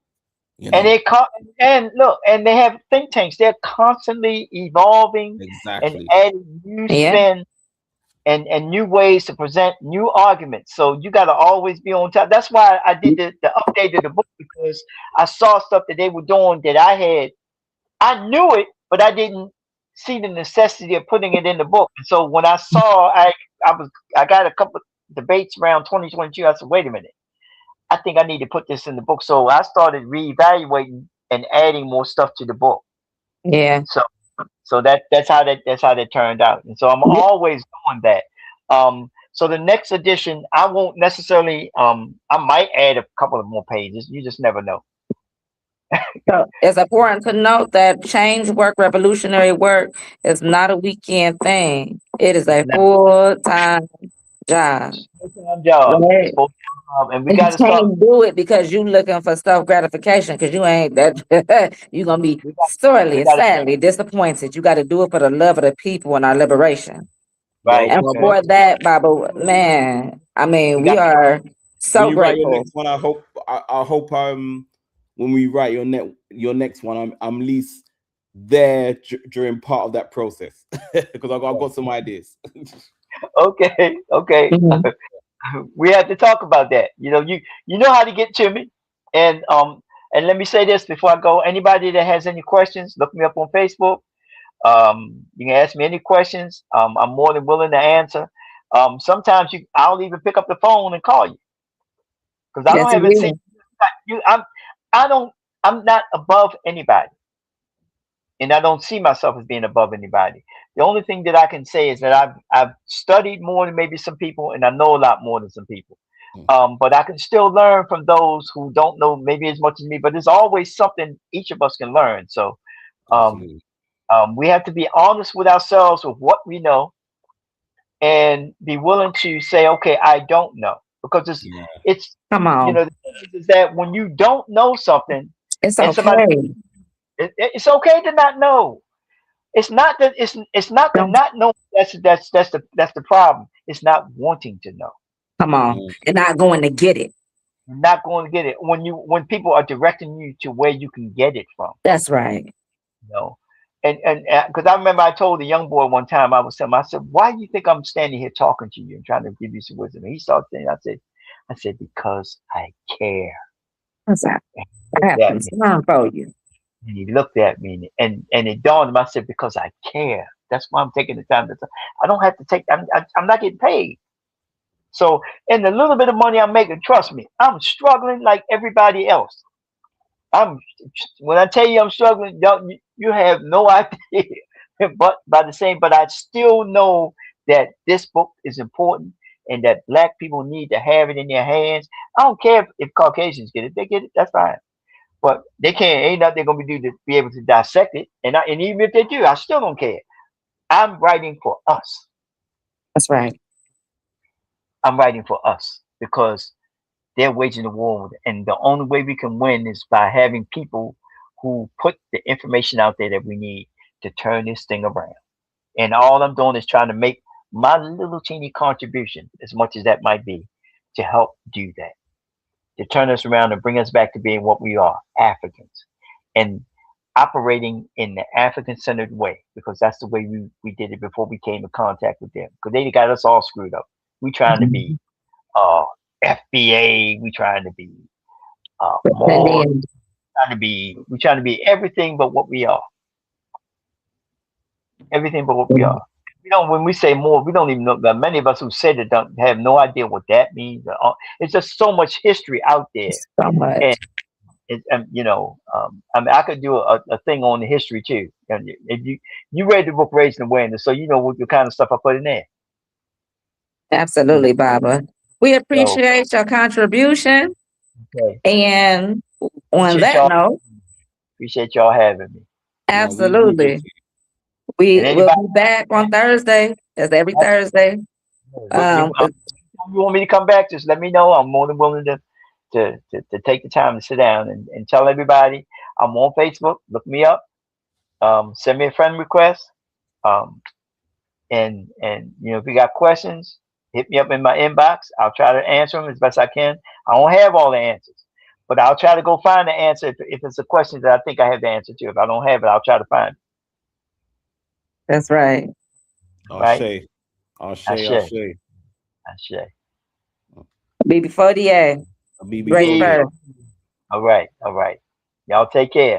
you And know. and look, and they have think tanks. They're constantly evolving and Exactly. adding new Yeah. spin and new ways to present new arguments. So you got to always be on top. That's why I did the update of the book, because I saw stuff that they were doing that I knew it, but I didn't see the necessity of putting it in the book. And so when I saw, I got a couple of debates around 2022. I said, wait a minute, I think I need to put this in the book. So I started reevaluating and adding more stuff to the book. Yeah. So that's how that turned out. And so I'm always doing that. So the next edition, I won't necessarily I might add a couple of more pages. You just never know. So it's important to note that change work, revolutionary work, is not a weekend thing. It is a Now, full-time job. full-time job. It's Right? full-time job, and we And you got to start. can't do it because you looking for self gratification, because you ain't that you're gonna be We got. sorely We and got to. sadly disappointed. You got to do it for the love of the people and our liberation. Well, Right. And Baba, for that, Baba, man, I mean, We we got. are when so you write your grateful. next one, I hope when we write your next one, I'm at least there during part of that process, because I've got some ideas. Okay. Okay. Mhm. We have to talk about that. You know how to get to me, and let me say this before I go. Anybody that has any questions, look me up on Facebook. You can ask me any questions. I'm more than willing to answer. Sometimes I'll even pick up the phone and call you, because I Yes, don't have it. indeed. You, I don't. I'm not above anybody, and I don't see myself as being above anybody. The only thing that I can say is that I've studied more than maybe some people, and I know a lot more than some people. But I can still learn from those who don't know maybe as much as me. But there's always something each of us can learn. So um, Absolutely. we have to be honest with ourselves with what we know, and be willing to say, okay, I don't know, because Yeah. it's Come you on. know the thing is that when you don't know something, It's And somebody, okay. it's okay to not know. It's not that it's not the Don't not know that's the problem. It's not wanting to know. come on. Mm. You're not going to get it. You're not going to get it when people are directing you to where you can get it from. That's right. You know, and because I remember I told a young boy one time I was telling him, I said, "Why do you think I'm standing here talking to you and trying to give you some wisdom?" And he started saying, I said because I care." What's that? I have Yeah, concern for you. and he looked at me and it dawned on him. I said, because I care. That's why I'm taking the time to. I don't have to take. I'm not getting paid. So, in the little bit of money I'm making, trust me, I'm struggling like everybody else. I'm when I tell you I'm struggling, you have no idea. But but I still know that this book is important and that black people need to have it in their hands. I don't care if Caucasians get it; they get it. That's fine. But they can't. Ain't nothing they're gonna be able to dissect it. And even if they do, I still don't care. I'm writing for us. That's right. I'm writing for us because they're waging the war, and the only way we can win is by having people who put the information out there that we need to turn this thing around. And all I'm doing is trying to make my little teeny contribution, as much as that might be, to help do that, to turn us around and bring us back to being what we are, Africans, and operating in the African-centered way, because that's the way we did it before we came in contact with them. Because they got us all screwed up. We trying to be FBA, we trying to be And more, then we trying to be everything but what we are. Everything but what we are. We don't. When we say more, we don't even know. That many of us who said it don't have no idea what that means. It's just so much history out there, so much. and you know, I mean, I could do a thing on the history too. And if you read the book Raising Awareness, so you know what the kind of stuff I put in there. Absolutely, Baba. We So appreciate your contribution. okay, And on appreciate that y'all. note, Appreciate y'all having me. No, we absolutely. appreciate We And will anybody, be back on Thursday, as every Thursday. you want me to come back? Just let me know. I'm more than willing to take the time to sit down and tell everybody I'm on Facebook. Look me up. Send me a friend request. Um, and you know, if you got questions, hit me up in my inbox. I'll try to answer them as best I can. I don't have all the answers, but I'll try to go find the answer if it's a question that I think I have the answer to. If I don't have it, I'll try to find it. That's right. Right? Ashe. Ashe. Ashe. Ashe. Ashe. BB40A. BB Great Cody. first. All right. All right. Y'all take care.